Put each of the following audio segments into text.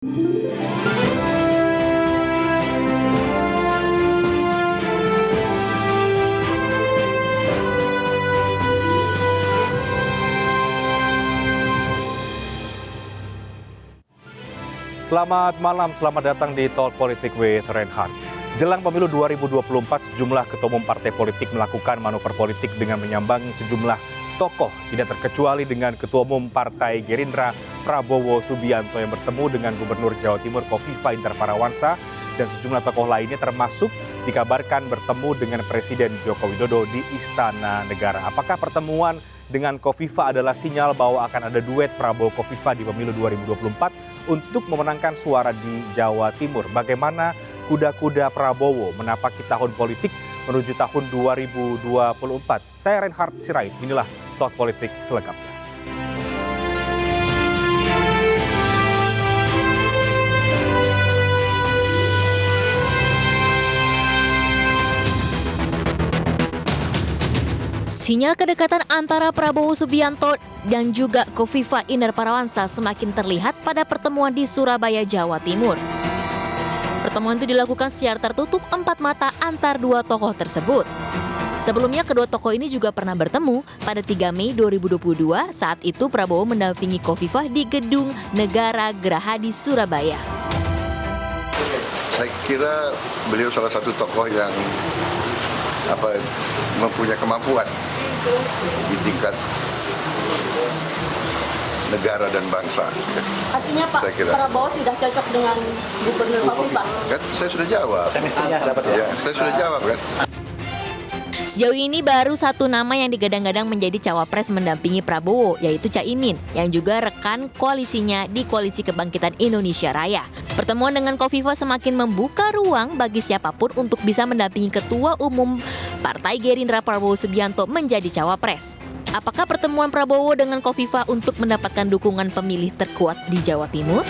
Selamat malam, selamat datang di Talk Politik with Reinhardt. Jelang pemilu 2024, sejumlah ketua umum partai politik melakukan manuver politik dengan menyambangi sejumlah tokoh, tidak terkecuali dengan Ketua Umum Partai Gerindra Prabowo Subianto yang bertemu dengan Gubernur Jawa Timur Kofifa Indar Parawansa dan sejumlah tokoh lainnya termasuk dikabarkan bertemu dengan Presiden Joko Widodo di Istana Negara. Apakah pertemuan dengan Kofifa adalah sinyal bahwa akan ada duet Prabowo Kofifa di pemilu 2024 untuk memenangkan suara di Jawa Timur? Bagaimana kuda-kuda Prabowo menapaki tahun politik menuju tahun 2024? Saya Reinhardt Sirait, inilah Talk Politik selengkapnya. Sinyal kedekatan antara Prabowo Subianto dan juga Kofifa Indar Parawansa semakin terlihat pada pertemuan di Surabaya, Jawa Timur. Pertemuan itu dilakukan secara tertutup empat mata antar dua tokoh tersebut. Sebelumnya kedua tokoh ini juga pernah bertemu pada 3 Mei 2022 saat itu Prabowo mendampingi Kofifa di Gedung Negara Geraha di Surabaya. Saya kira beliau salah satu tokoh yang mempunyai kemampuan di tingkat negara dan bangsa. Artinya Pak Prabowo sudah cocok dengan Gubernur Kofifa? Kan saya sudah jawab. Saya sudah jawab kan. Sejauh ini baru satu nama yang digadang-gadang menjadi cawapres mendampingi Prabowo, yaitu Caimin, yang juga rekan koalisinya di Koalisi Kebangkitan Indonesia Raya. Pertemuan dengan Kofifa semakin membuka ruang bagi siapapun untuk bisa mendampingi Ketua Umum Partai Gerindra Prabowo Subianto menjadi cawapres. Apakah pertemuan Prabowo dengan Kofifa untuk mendapatkan dukungan pemilih terkuat di Jawa Timur?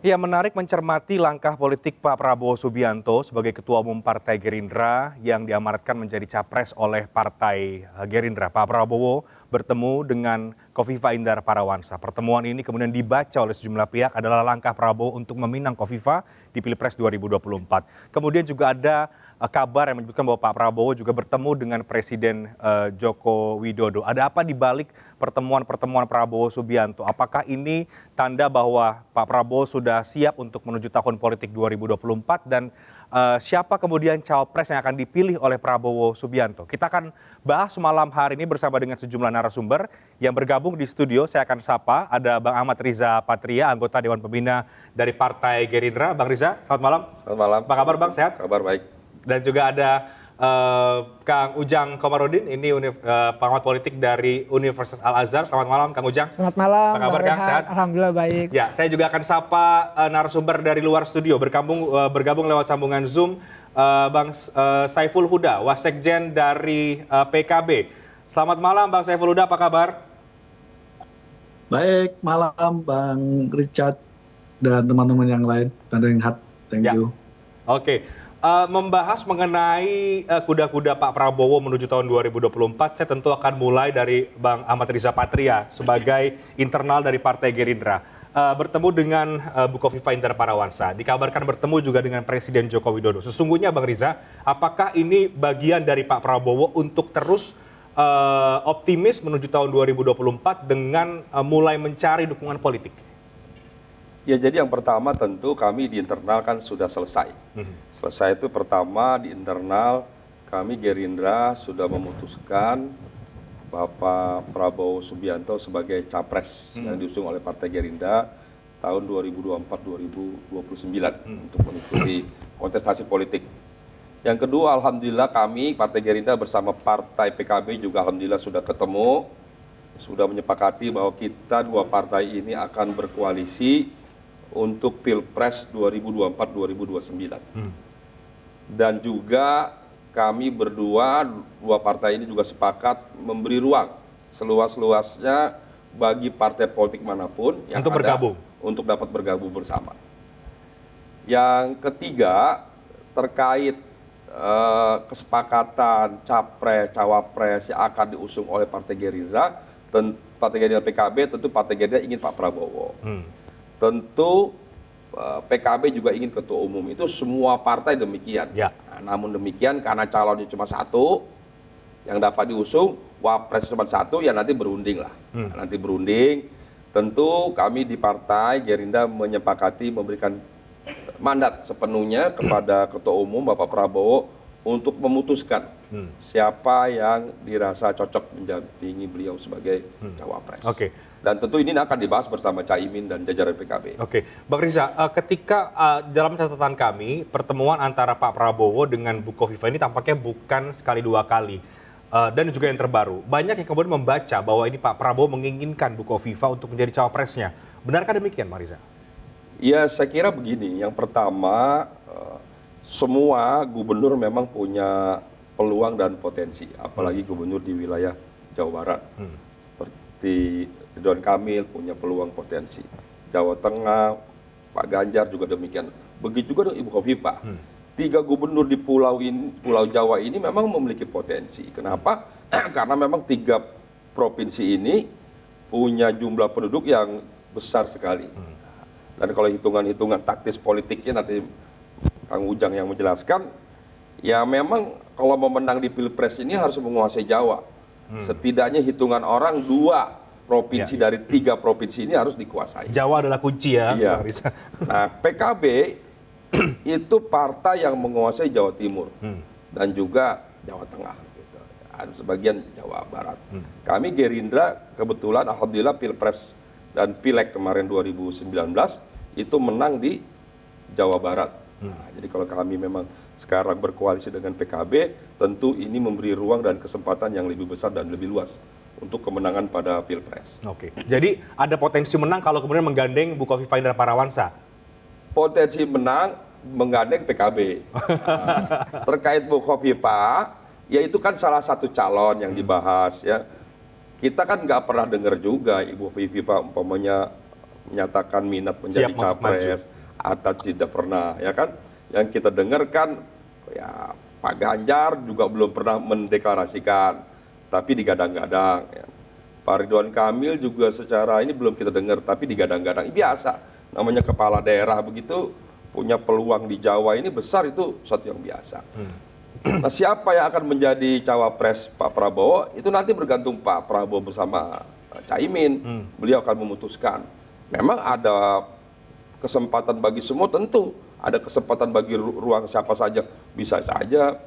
Ya, menarik mencermati langkah politik Pak Prabowo Subianto sebagai Ketua Umum Partai Gerindra yang diamanatkan menjadi capres oleh Partai Gerindra. Pak Prabowo bertemu dengan Kofifa Indar Parawansa. Pertemuan ini kemudian dibaca oleh sejumlah pihak adalah langkah Prabowo untuk meminang Kofifa di Pilpres 2024. Kemudian juga ada kabar yang menyebutkan bahwa Pak Prabowo juga bertemu dengan Presiden Joko Widodo. Ada apa di balik pertemuan-pertemuan Prabowo Subianto? Apakah ini tanda bahwa Pak Prabowo sudah siap untuk menuju tahun politik 2024 dan siapa kemudian cawapres yang akan dipilih oleh Prabowo Subianto? Kita akan bahas malam hari ini bersama dengan sejumlah narasumber yang bergabung di studio. Saya akan sapa, ada Bang Ahmad Riza Patria, anggota Dewan Pembina dari Partai Gerindra. Bang Riza, selamat malam. Selamat malam. Apa kabar Bang, sehat? Kabar baik. Dan juga ada Kang Ujang Komarudin, ini pengamat politik dari Universitas Al-Azhar. Selamat malam Kang Ujang. Selamat malam. Apa kabar Kang? Sehat? Alhamdulillah baik. Ya, saya juga akan sapa narasumber dari luar studio, bergabung lewat sambungan Zoom, Bang Saiful Huda, Wasekjen dari PKB. Selamat malam Bang Saiful Huda, apa kabar? Baik, malam Bang Richard dan teman-teman yang lain. Dan Reinhardt, thank you. Oke. Membahas mengenai kuda-kuda Pak Prabowo menuju tahun 2024, saya tentu akan mulai dari Bang Ahmad Riza Patria sebagai internal dari Partai Gerindra. Bertemu dengan Bu Kofifa Indar Parawansa, dikabarkan bertemu juga dengan Presiden Joko Widodo. Sesungguhnya Bang Riza, apakah ini bagian dari Pak Prabowo untuk terus optimis menuju tahun 2024 dengan mulai mencari dukungan politik? Ya, jadi yang pertama tentu kami di internal kan sudah selesai. Selesai itu pertama di internal kami Gerindra sudah memutuskan Bapak Prabowo Subianto sebagai capres yang diusung oleh Partai Gerindra tahun 2024-2029 untuk mengikuti kontestasi politik. Yang kedua, alhamdulillah kami Partai Gerindra bersama Partai PKB juga alhamdulillah sudah ketemu, sudah menyepakati bahwa kita dua partai ini akan berkoalisi untuk Pilpres 2024-2029. Dan juga kami berdua, dua partai ini juga sepakat memberi ruang seluas-luasnya bagi partai politik manapun yang untuk ada bergabung, untuk dapat bergabung bersama. Yang ketiga, terkait kesepakatan capres, cawapres yang akan diusung oleh Partai Gerindra, tentu Partai Gerindra PKB, tentu Partai Gerindra ingin Pak Prabowo. Tentu PKB juga ingin ketua umum. Itu semua partai demikian. Ya. Nah, namun demikian karena calonnya cuma satu, yang dapat diusung, wapres cuma satu, ya nanti berunding lah. Nanti berunding. Tentu kami di Partai Gerindra menyepakati memberikan mandat sepenuhnya kepada ketua umum Bapak Prabowo untuk memutuskan siapa yang dirasa cocok mendampingi beliau sebagai cawapres. Oke. Dan tentu ini akan dibahas bersama Caimin dan jajaran PKB. Oke, Bang Riza, ketika dalam catatan kami pertemuan antara Pak Prabowo dengan Bu Kofifa ini tampaknya bukan sekali dua kali dan juga yang terbaru. Banyak yang kemudian membaca bahwa ini Pak Prabowo menginginkan Bu Kofifa untuk menjadi cawapresnya. Benarkah demikian, Bang Riza? Ya, saya kira begini. Yang pertama, semua gubernur memang punya peluang dan potensi, apalagi gubernur di wilayah Jawa Barat. Seperti Ridwan Kamil punya peluang potensi. Jawa Tengah, Pak Ganjar juga demikian. Begitu juga dengan Ibu Kofifa. 3 gubernur di pulau Jawa ini memang memiliki potensi. Kenapa? Karena memang 3 provinsi ini punya jumlah penduduk yang besar sekali. Dan kalau hitungan-hitungan taktis politiknya nanti Kang Ujang yang menjelaskan, ya memang kalau mau menang di Pilpres ini harus menguasai Jawa. Setidaknya hitungan orang 2 provinsi dari 3 provinsi ini harus dikuasai. Jawa adalah kunci ya, Iya. Bang Riza. Nah, PKB itu partai yang menguasai Jawa Timur dan juga Jawa Tengah. Gitu. Ada sebagian Jawa Barat. Kami Gerindra kebetulan alhamdulillah Pilpres dan Pileg kemarin 2019 itu menang di Jawa Barat. Nah, jadi kalau kami memang sekarang berkoalisi dengan PKB, tentu ini memberi ruang dan kesempatan yang lebih besar dan lebih luas untuk kemenangan pada Pilpres. Oke, jadi ada potensi menang kalau kemudian menggandeng Bu Kofifa Indar Parawansa. Potensi menang menggandeng PKB. Nah, terkait Bu Kofifa, ya itu kan salah satu calon yang dibahas ya. Kita kan nggak pernah dengar juga Ibu Kofifa umpamanya menyatakan minat menjadi Siap untuk capres atau tidak pernah, ya kan? Yang kita dengar kan ya Pak Ganjar juga belum pernah mendeklarasikan, tapi digadang-gadang. Ya. Pak Ridwan Kamil juga secara ini belum kita dengar, tapi digadang-gadang. Biasa, namanya kepala daerah begitu punya peluang di Jawa ini besar, itu sesuatu yang biasa. Nah, siapa yang akan menjadi cawapres Pak Prabowo itu nanti bergantung Pak Prabowo bersama Caimin. Beliau akan memutuskan. Memang ada kesempatan bagi semua, tentu ada kesempatan bagi ruang siapa saja. Bisa saja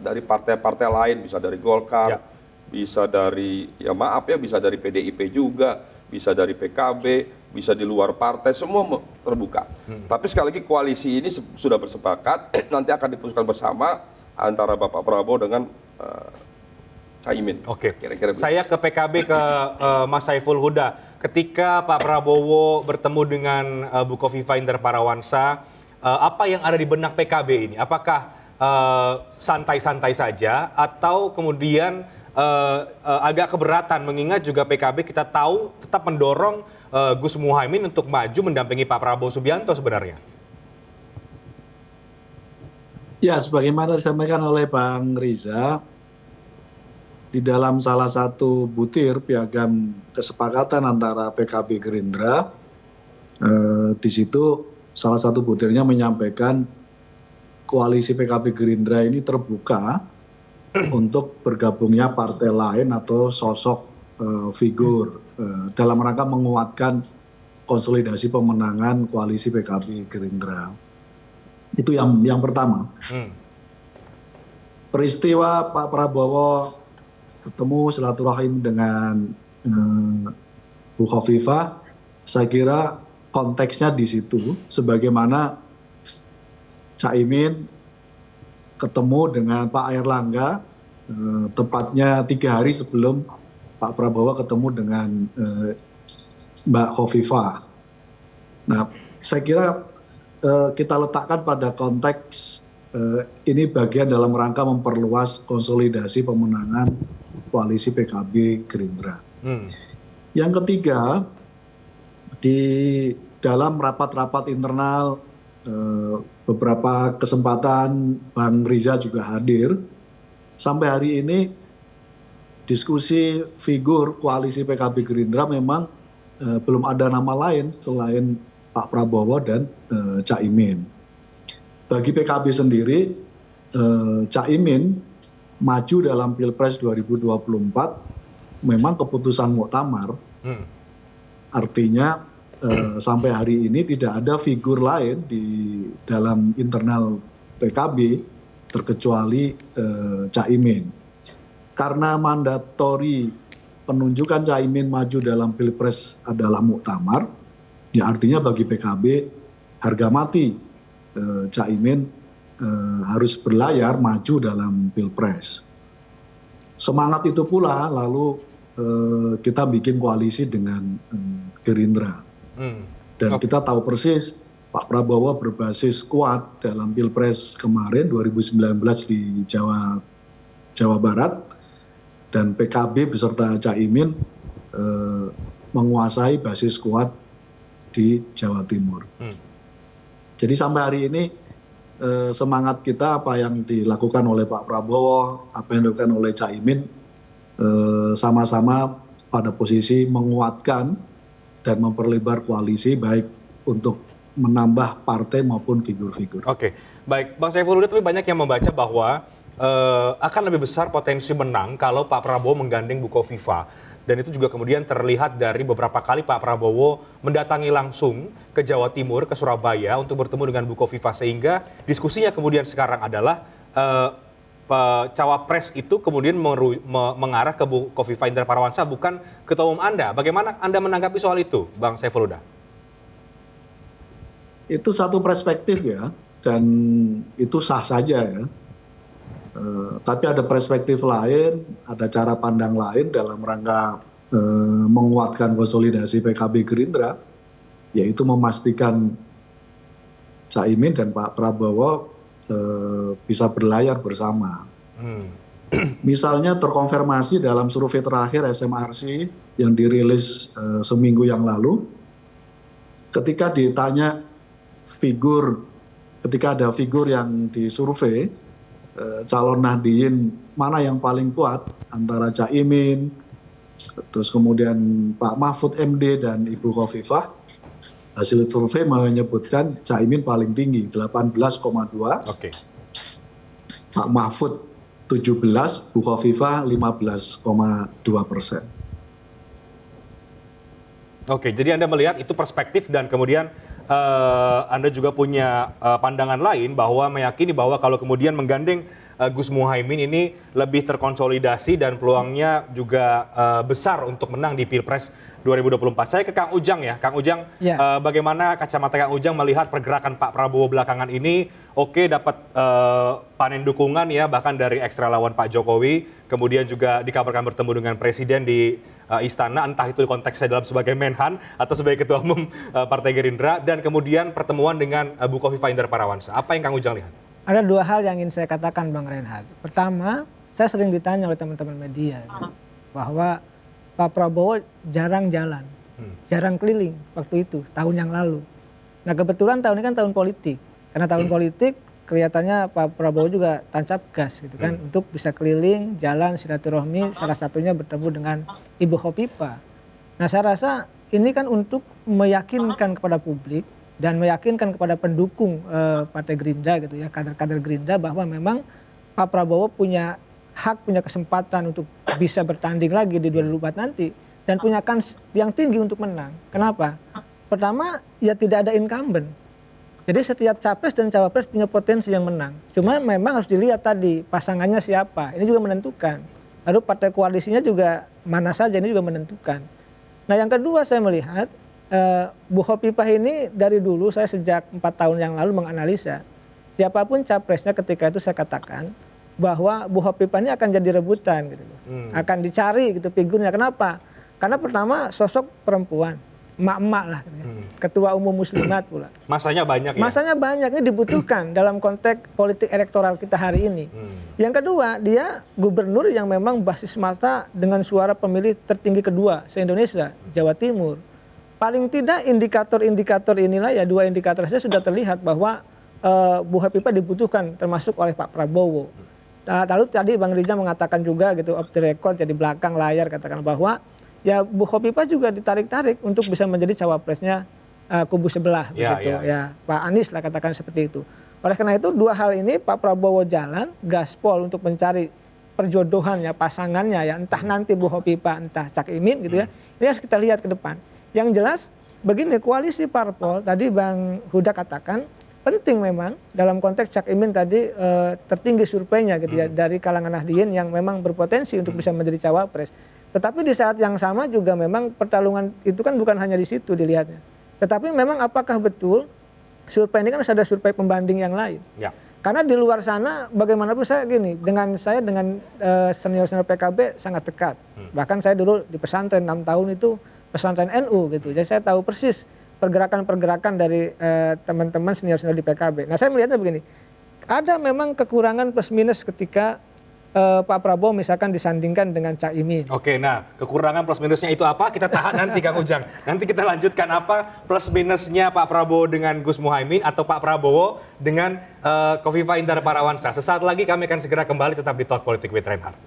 dari partai-partai lain, bisa dari Golkar, bisa dari, ya maaf ya, bisa dari PDIP juga, bisa dari PKB, bisa di luar partai, semua terbuka. Tapi sekali lagi koalisi ini sudah bersepakat, nanti akan diputuskan bersama antara Bapak Prabowo dengan Caimin. Oke, Kira-kira saya ke PKB, ke Mas Saiful Huda. Ketika Pak Prabowo bertemu dengan Bu Kofifa Indar Parawansa, apa yang ada di benak PKB ini? Apakah santai-santai saja atau kemudian agak keberatan, mengingat juga PKB kita tahu tetap mendorong Gus Muhaimin untuk maju mendampingi Pak Prabowo Subianto sebenarnya? Ya, sebagaimana disampaikan oleh Bang Riza, di dalam salah satu butir piagam kesepakatan antara PKB Gerindra, di situ salah satu butirnya menyampaikan koalisi PKB Gerindra ini terbuka untuk bergabungnya partai lain atau sosok figur dalam rangka menguatkan konsolidasi pemenangan koalisi PKB Gerindra. Itu yang pertama. Peristiwa Pak Prabowo ketemu silaturahim dengan Bu Kofifa, saya kira konteksnya di situ, sebagaimana Caimin ketemu dengan Pak Airlangga, tepatnya 3 hari sebelum Pak Prabowo ketemu dengan Mbak Kofifa. Nah, saya kira kita letakkan pada konteks ini bagian dalam rangka memperluas konsolidasi pemenangan koalisi PKB Gerindra. Yang ketiga, di dalam rapat-rapat internal beberapa kesempatan Bang Riza juga hadir. Sampai hari ini diskusi figur koalisi PKB Gerindra memang belum ada nama lain selain Pak Prabowo dan Cak Imin. Bagi PKB sendiri, Cak Imin maju dalam Pilpres 2024 memang keputusan muktamar. Artinya sampai hari ini tidak ada figur lain di dalam internal PKB terkecuali Cak Imin. Karena mandatori penunjukan Cak Imin maju dalam Pilpres adalah muktamar, ya artinya bagi PKB harga mati Cak Imin harus berlayar maju dalam Pilpres. Semangat itu pula lalu kita bikin koalisi dengan Gerindra. Dan kita tahu persis Pak Prabowo berbasis kuat dalam Pilpres kemarin 2019 di Jawa Barat, dan PKB beserta Cak Imin menguasai basis kuat di Jawa Timur. Jadi sampai hari ini semangat kita, apa yang dilakukan oleh Pak Prabowo, apa yang dilakukan oleh Cak Imin, sama-sama pada posisi menguatkan dan memperlebar koalisi baik untuk menambah partai maupun figur-figur. Oke, baik. Bang Saiful Huda, tapi banyak yang membaca bahwa akan lebih besar potensi menang kalau Pak Prabowo menggandeng Bukovifa. Dan itu juga kemudian terlihat dari beberapa kali Pak Prabowo mendatangi langsung ke Jawa Timur, ke Surabaya untuk bertemu dengan Bukovifa. Sehingga diskusinya kemudian sekarang adalah cawapres itu kemudian mengarah ke Bukovifa Indra Parawansa, bukan ketua umum Anda. Bagaimana Anda menanggapi soal itu, Bang Saiful Huda? Itu satu perspektif ya, dan itu sah saja ya. Tapi ada perspektif lain, ada cara pandang lain dalam rangka menguatkan konsolidasi PKB Gerindra, yaitu memastikan Cak Imin dan Pak Prabowo bisa berlayar bersama. Misalnya terkonfirmasi dalam survei terakhir SMRC yang dirilis seminggu yang lalu, ketika ditanya ketika ada figur yang disurvei, calon Nahdien mana yang paling kuat antara Cak Imin, terus kemudian Pak Mahfud MD dan Ibu Khofifah, hasil survei menyebutkan Cak Imin paling tinggi 18,2, Pak Mahfud 17, Bu Khofifah 15,2%. Oke, jadi Anda melihat itu perspektif dan kemudian Anda juga punya pandangan lain bahwa meyakini bahwa kalau kemudian menggandeng Gus Muhaimin ini lebih terkonsolidasi dan peluangnya juga besar untuk menang di Pilpres 2024. Saya ke Kang Ujang ya. Kang Ujang, bagaimana kacamata Kang Ujang melihat pergerakan Pak Prabowo belakangan ini? Oke, dapat panen dukungan ya, bahkan dari ex-relawan Pak Jokowi. Kemudian juga dikabarkan bertemu dengan Presiden di Istana, entah itu konteksnya dalam sebagai Menhan atau sebagai Ketua Umum Partai Gerindra. Dan kemudian pertemuan dengan Bukovifa Indra Parawansa. Apa yang Kang Ujang lihat? Ada dua hal yang ingin saya katakan, Bang Reinhardt. Pertama, saya sering ditanya oleh teman-teman media bahwa Pak Prabowo jarang jalan, jarang keliling waktu itu, tahun yang lalu. Nah kebetulan tahun ini kan tahun politik. Karena tahun politik kelihatannya Pak Prabowo juga tancap gas gitu kan, untuk bisa keliling, jalan, silaturahmi, salah satunya bertemu dengan Ibu Khofifah. Nah saya rasa ini kan untuk meyakinkan kepada publik dan meyakinkan kepada pendukung Partai Gerindra gitu ya, kader-kader Gerindra, bahwa memang Pak Prabowo punya hak, punya kesempatan untuk bisa bertanding lagi di 2024 nanti dan punya kans yang tinggi untuk menang. Kenapa? Pertama, ya tidak ada incumbent. Jadi setiap capres dan cawapres punya potensi yang menang. Cuma memang harus dilihat tadi pasangannya siapa. Ini juga menentukan. Lalu partai koalisinya juga mana saja, ini juga menentukan. Nah yang kedua saya melihat Bu Khofifah ini dari dulu, saya sejak 4 tahun yang lalu menganalisa siapapun capresnya, ketika itu saya katakan bahwa Bu Khofifah ini akan jadi rebutan gitu loh. Akan dicari gitu figurnya. Kenapa? Karena pertama sosok perempuan, emak-emak lah gitu ya. Ketua umum muslimat pula. Masanya banyak ya? Masanya banyak, ini dibutuhkan dalam konteks politik elektoral kita hari ini. Yang kedua, dia gubernur yang memang basis massa dengan suara pemilih tertinggi kedua se-Indonesia, Jawa Timur. Paling tidak indikator-indikator inilah ya, dua indikator saja sudah terlihat bahwa Bu Khofifah dibutuhkan termasuk oleh Pak Prabowo. Lalu tadi Bang Rijal mengatakan juga gitu off the record jadi belakang layar katakan bahwa ya Bu Khofifah juga ditarik-tarik untuk bisa menjadi cawapresnya kubu sebelah begitu ya Pak Anies lah katakan seperti itu. Oleh karena itu dua hal ini Pak Prabowo jalan gaspol untuk mencari perjodohan ya pasangannya ya entah nanti Bu Khofifah entah Cak Imin gitu ya. Ini harus kita lihat ke depan. Yang jelas begini koalisi parpol tadi Bang Huda katakan penting memang dalam konteks Cak Imin tadi tertinggi surveinya gitu ya dari kalangan Nahdien yang memang berpotensi untuk bisa menjadi cawapres. Tetapi di saat yang sama juga memang pertarungan itu kan bukan hanya di situ dilihatnya. Tetapi memang apakah betul survei ini kan harus ada survei pembanding yang lain. Ya. Karena di luar sana bagaimanapun saya gini, dengan senior-senior PKB sangat dekat. Bahkan saya dulu di pesantren 6 tahun itu pesantren NU gitu. Jadi saya tahu persis pergerakan-pergerakan dari teman-teman senior-senior di PKB. Nah saya melihatnya begini, ada memang kekurangan plus minus ketika Pak Prabowo misalkan disandingkan dengan Cak Imin. Oke, nah kekurangan plus minusnya itu apa? Kita tahan nanti Kang Ujang. Nanti kita lanjutkan apa plus minusnya Pak Prabowo dengan Gus Muhaimin atau Pak Prabowo dengan Khofifah Indar Parawansa. Sesaat lagi kami akan segera kembali tetap di Talk Politik with Reinhardt.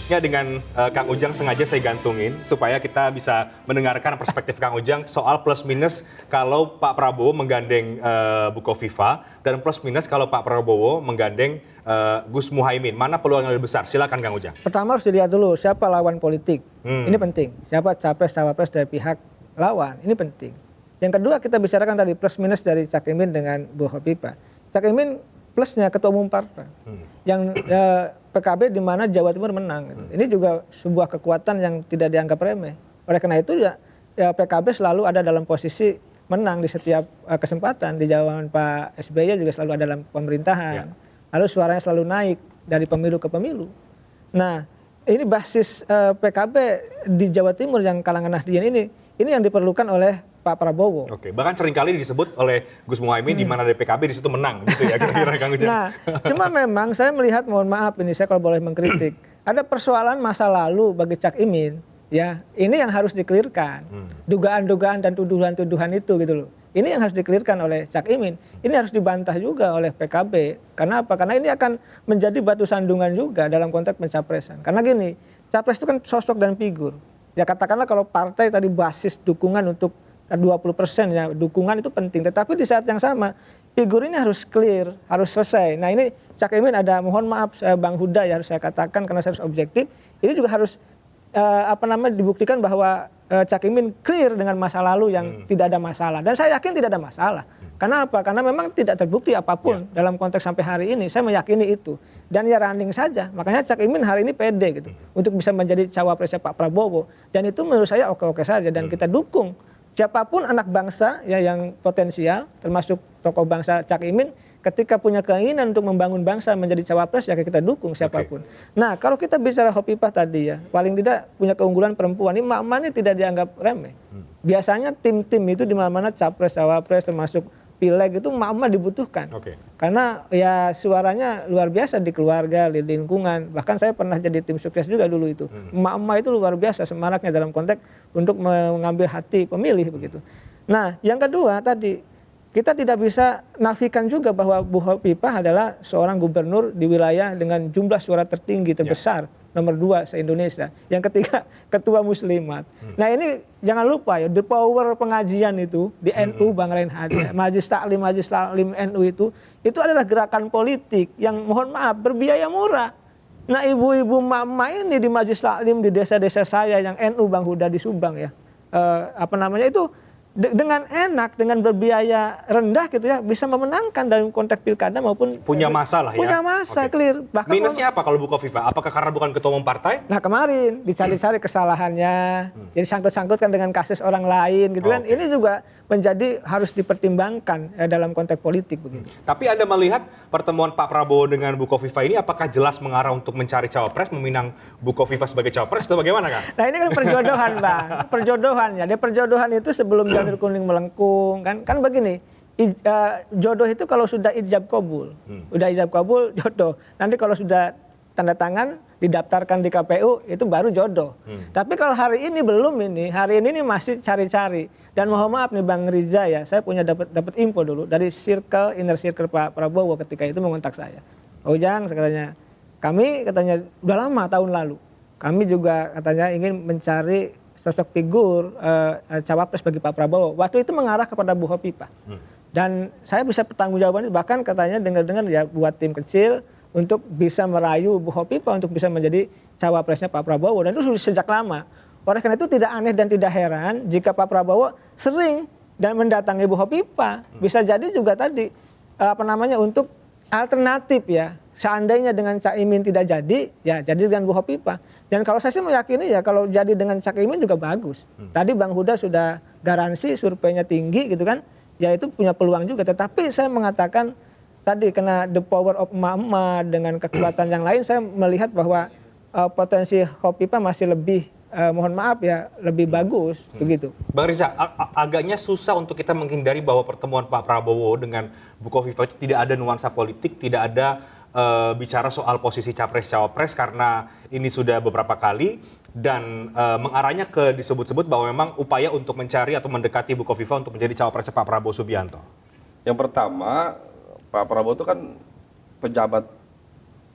Ya dengan Kang Ujang sengaja saya gantungin supaya kita bisa mendengarkan perspektif Kang Ujang soal plus minus kalau Pak Prabowo menggandeng Bu Khofifah dan plus minus kalau Pak Prabowo menggandeng Gus Muhaimin. Mana peluang yang lebih besar? Silakan Kang Ujang. Pertama harus dilihat dulu siapa lawan politik. Ini penting. Siapa capres-cawapres dari pihak lawan. Ini penting. Yang kedua kita bicarakan tadi plus minus dari Cak Imin dengan Bu Khofifah. Cak Imin plusnya ketua umum partai. Yang PKB di mana Jawa Timur menang. Gitu. Ini juga sebuah kekuatan yang tidak dianggap remeh. Oleh karena itu ya PKB selalu ada dalam posisi menang di setiap kesempatan. Di zaman Pak SBY juga selalu ada dalam pemerintahan. Lalu suaranya selalu naik dari pemilu ke pemilu. Nah ini basis PKB di Jawa Timur yang kalangan Nahdien ini yang diperlukan oleh Pak Prabowo. Oke, bahkan seringkali disebut oleh Gus Muhaimin di mana dari PKB di situ menang gitu ya kira-kira Kang Ujang. Nah, cuma memang saya melihat mohon maaf ini saya kalau boleh mengkritik, ada persoalan masa lalu bagi Cak Imin, ya. Ini yang harus dikelirkan. Dugaan-dugaan dan tuduhan-tuduhan itu gitu loh. Ini yang harus dikelirkan oleh Cak Imin. Ini harus dibantah juga oleh PKB. Karena apa? Karena ini akan menjadi batu sandungan juga dalam konteks pencapresan. Karena gini, capres itu kan sosok dan figur. Ya katakanlah kalau partai tadi basis dukungan untuk 20% ya dukungan itu penting, tetapi di saat yang sama figur ini harus clear, harus selesai. Nah ini Cak Imin ada, mohon maaf Bang Huda ya harus saya katakan karena saya harus objektif, ini juga harus dibuktikan bahwa Cak Imin clear dengan masa lalu yang tidak ada masalah, dan saya yakin tidak ada masalah. Karena apa? Karena memang tidak terbukti apapun dalam konteks sampai hari ini, saya meyakini itu. Dan ya running saja, makanya Cak Imin hari ini pede gitu untuk bisa menjadi cawapresnya Pak Prabowo, dan itu menurut saya oke-oke saja dan kita dukung. Siapapun anak bangsa ya yang potensial, termasuk tokoh bangsa Cak Imin, ketika punya keinginan untuk membangun bangsa menjadi cawapres ya kita dukung siapapun. Nah kalau kita bicara Khofifah tadi ya, paling tidak punya keunggulan perempuan, ini emak-emak ini tidak dianggap remeh. Biasanya tim-tim itu di mana-mana capres, cawapres termasuk pileg itu emak-emak dibutuhkan. Karena ya suaranya luar biasa di keluarga, di lingkungan. Bahkan saya pernah jadi tim sukses juga dulu itu. Emak-emak itu luar biasa semaraknya dalam konteks untuk mengambil hati pemilih begitu. Nah yang kedua tadi, kita tidak bisa nafikan juga bahwa Bu Khofifah adalah seorang gubernur di wilayah dengan jumlah suara tertinggi terbesar. Nomor 2 se-Indonesia. Yang ketiga, ketua muslimat. Nah ini jangan lupa ya, the power pengajian itu di NU Bang Reinhardt, ya, Majelis Taklim NU itu adalah gerakan politik yang mohon maaf berbiaya murah. Nah ibu-ibu mama ini di Majelis Taklim di desa-desa saya yang NU Bang Huda di Subang ya, itu dengan enak, dengan berbiaya rendah gitu ya, bisa memenangkan dalam konteks pilkada maupun punya masalah ya. Punya masa clear. Bahkan minusnya apa kalau Bu Khofifah? Apakah karena bukan ketua umum partai? Nah kemarin dicari-cari kesalahannya, jadi sangkut-sangkutkan dengan kasus orang lain gitu kan. Ini juga menjadi harus dipertimbangkan dalam konteks politik begitu. Tapi Anda melihat pertemuan Pak Prabowo dengan Bu Khofifah ini apakah jelas mengarah untuk mencari cawapres, meminang Bu Khofifah sebagai cawapres atau bagaimana Kang? Nah ini kan perjodohan Bang, perjodohan ya. Dia perjodohan itu sebelum janur kuning melengkung kan begini. jodoh itu kalau sudah ijab kabul, udah ijab kabul jodoh. Nanti kalau sudah tanda tangan didaftarkan di KPU itu baru jodoh. Tapi kalau hari ini belum hari ini masih cari-cari. Dan mohon maaf nih Bang Riza ya, saya punya dapat info dulu dari inner circle Pak Prabowo ketika itu mengontak saya. Ujang kami katanya udah lama tahun lalu. Kami juga katanya ingin mencari sosok figur cawapres bagi Pak Prabowo. Waktu itu mengarah kepada Bu Hovifah. Dan saya bisa pertanggungjawaban itu, bahkan katanya dengar-dengar ya buat tim kecil untuk bisa merayu Bu Hovifah untuk bisa menjadi cawapresnya Pak Prabowo, dan itu sudah sejak lama. Oleh karena itu tidak aneh dan tidak heran jika Pak Prabowo sering dan mendatangi Bu Hovifah. Bisa jadi juga tadi untuk alternatif ya. Seandainya dengan Cak Imin tidak jadi, ya jadi dengan Bu Hovifah. Dan kalau saya sih meyakini ya kalau jadi dengan Cak Imin juga bagus. Tadi Bang Huda sudah garansi surveinya tinggi gitu kan. Ya itu punya peluang juga, tetapi saya mengatakan tadi kena the power of emak-emak dengan kekuatan yang lain, saya melihat bahwa potensi Hovifah masih lebih mohon maaf ya lebih bagus begitu. Bang Riza, agaknya susah untuk kita menghindari bahwa pertemuan Pak Prabowo dengan Bu Hovifah itu tidak ada nuansa politik, tidak ada bicara soal posisi capres-cawapres, karena ini sudah beberapa kali dan mengarahnya ke disebut-sebut bahwa memang upaya untuk mencari atau mendekati Bu Hovifah untuk menjadi cawapres Pak Prabowo Subianto. Yang pertama, Pak Prabowo itu kan pejabat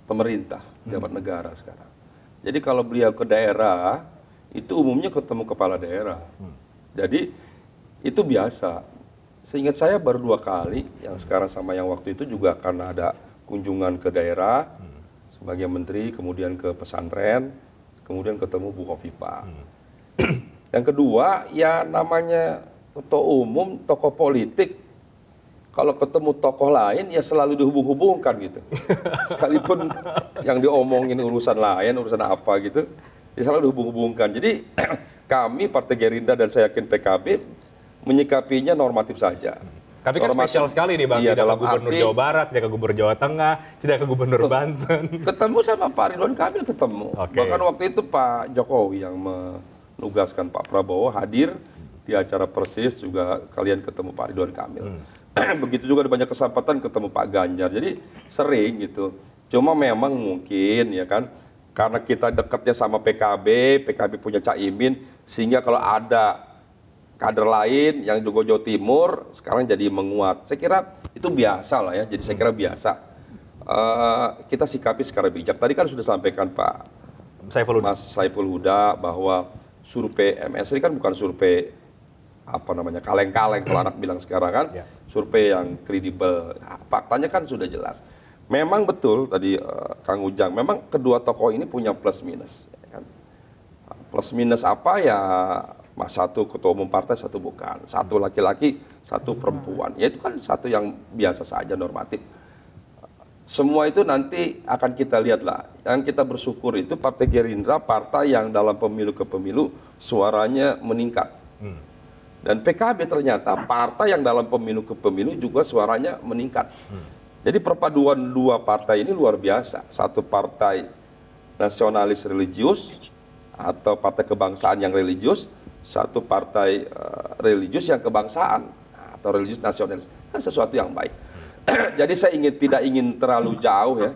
pemerintah, pejabat negara sekarang. Jadi kalau beliau ke daerah, itu umumnya ketemu kepala daerah. Jadi itu biasa. Seingat saya baru 2 kali, yang sekarang sama yang waktu itu juga karena ada kunjungan ke daerah sebagai menteri, kemudian ke pesantren, kemudian ketemu Bu Hovifah. Yang kedua, ya namanya ketua umum, tokoh politik, kalau ketemu tokoh lain ya selalu dihubung-hubungkan gitu. Sekalipun yang diomongin urusan lain, urusan apa gitu, ya selalu dihubung-hubungkan. Jadi kami Partai Gerindra dan saya yakin PKB menyikapinya normatif saja. Tapi kan spesial sekali nih Bang, tidak ke Gubernur Jawa Barat, tidak ke Gubernur Jawa Tengah, tidak ke Gubernur Banten. Ketemu sama Pak Ridwan Kamil ketemu. Bahkan waktu itu Pak Jokowi yang menugaskan Pak Prabowo hadir di acara Persis, juga kalian ketemu Pak Ridwan Kamil. Begitu juga ada banyak kesempatan ketemu Pak Ganjar. Jadi sering gitu. Cuma memang mungkin ya kan, karena kita dekatnya sama PKB punya Cak Imin, sehingga kalau ada kader lain yang juga Jawa Timur sekarang jadi menguat. Saya kira itu biasa lah ya. Jadi saya kira biasa. Kita sikapi secara bijak. Tadi kan sudah sampaikan Pak Mas Saiful Huda bahwa survei MSI kan bukan survei kaleng-kaleng kalau anak bilang sekarang kan, survei yang kredibel. Faktanya kan sudah jelas. Memang betul tadi Kang Ujang, memang kedua tokoh ini punya plus minus. Ya kan? Plus minus apa ya? Satu ketua umum partai, satu bukan. Satu laki-laki, satu perempuan. Ya itu kan satu yang biasa saja, normatif. Semua itu nanti akan kita lihat lah. Yang kita bersyukur itu Partai Gerindra, partai yang dalam pemilu ke pemilu suaranya meningkat. Dan PKB ternyata partai yang dalam pemilu ke pemilu juga suaranya meningkat. Jadi perpaduan dua partai ini luar biasa. Satu partai nasionalis religius atau partai kebangsaan yang religius, satu partai religius yang kebangsaan atau religius nasionalis, kan sesuatu yang baik. Jadi saya tidak ingin terlalu jauh ya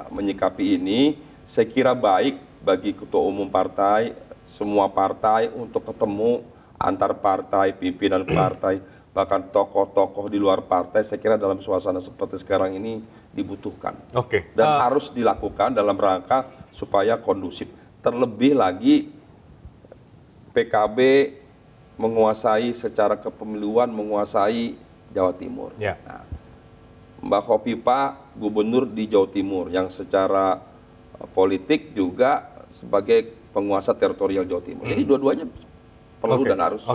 menyikapi ini. Saya kira baik bagi ketua umum partai, semua partai untuk ketemu antar partai, pimpinan partai, bahkan tokoh-tokoh di luar partai. Saya kira dalam suasana seperti sekarang ini dibutuhkan. Dan harus dilakukan dalam rangka supaya kondusif. Terlebih lagi PKB menguasai secara kepemiluan, menguasai Jawa Timur. Nah, Mbak Hovifah gubernur di Jawa Timur yang secara politik juga sebagai penguasa teritorial Jawa Timur. Jadi dua-duanya perlu dan harus.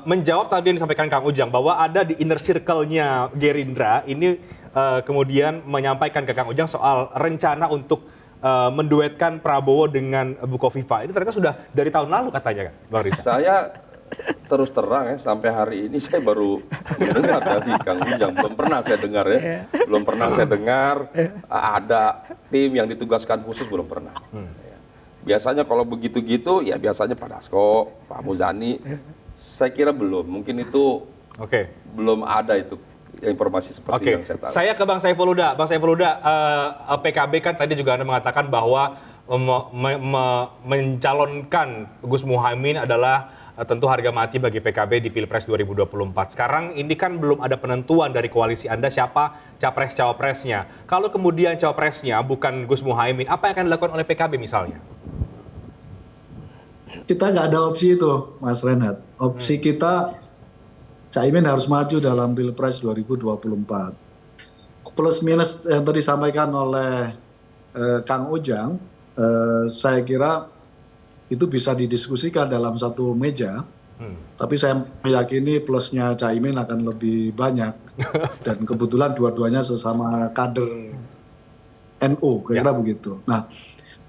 Menjawab tadi yang disampaikan Kang Ujang bahwa ada di inner circle-nya Gerindra ini kemudian menyampaikan ke Kang Ujang soal rencana untuk menduetkan Prabowo dengan Bu Hovifah. Ini ternyata sudah dari tahun lalu katanya kan, Bang Riza? Saya terus terang ya, sampai hari ini saya baru mendengar dari Kang Ujang. Belum pernah saya dengar ya. Belum pernah saya dengar ada tim yang ditugaskan khusus, belum pernah. Biasanya kalau begitu-gitu ya biasanya Pak Dasko, Pak Muzani. Saya kira belum. Mungkin itu Oke. Belum ada itu informasi seperti Oke, yang saya tahu. saya ke Bang Saiful Huda. Bang Saiful Huda, PKB kan tadi juga Anda mengatakan bahwa mencalonkan Gus Muhaimin adalah tentu harga mati bagi PKB di Pilpres 2024. Sekarang ini kan belum ada penentuan dari koalisi Anda siapa capres-cawapresnya. Kalau kemudian cawapresnya bukan Gus Muhaimin, apa yang akan dilakukan oleh PKB misalnya? Kita nggak ada opsi itu, Mas Renhat. Opsi kita, Caimin harus maju dalam Pilpres 2024. Plus minus yang tadi disampaikan oleh Kang Ujang, saya kira itu bisa didiskusikan dalam satu meja. Tapi saya meyakini plusnya Caimin akan lebih banyak. Dan kebetulan dua-duanya sesama kader NU, kira-kira begitu. Nah,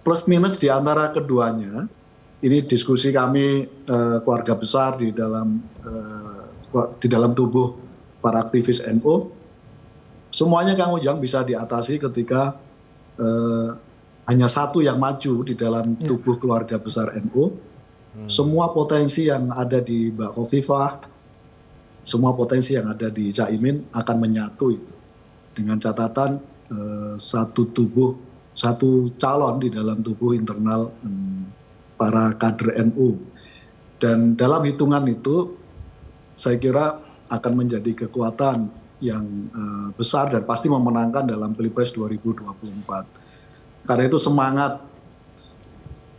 plus minus di antara keduanya, ini diskusi kami keluarga besar di dalam tubuh para aktivis NU, semuanya Kang Ujang bisa diatasi ketika hanya satu yang maju di dalam tubuh keluarga besar NU. Semua potensi yang ada di Mbak Khofifah, semua potensi yang ada di Caimin akan menyatu itu. Dengan catatan satu calon di dalam tubuh internal para kader NU. Dan dalam hitungan itu, saya kira akan menjadi kekuatan yang besar dan pasti memenangkan dalam Pilpres 2024. Karena itu semangat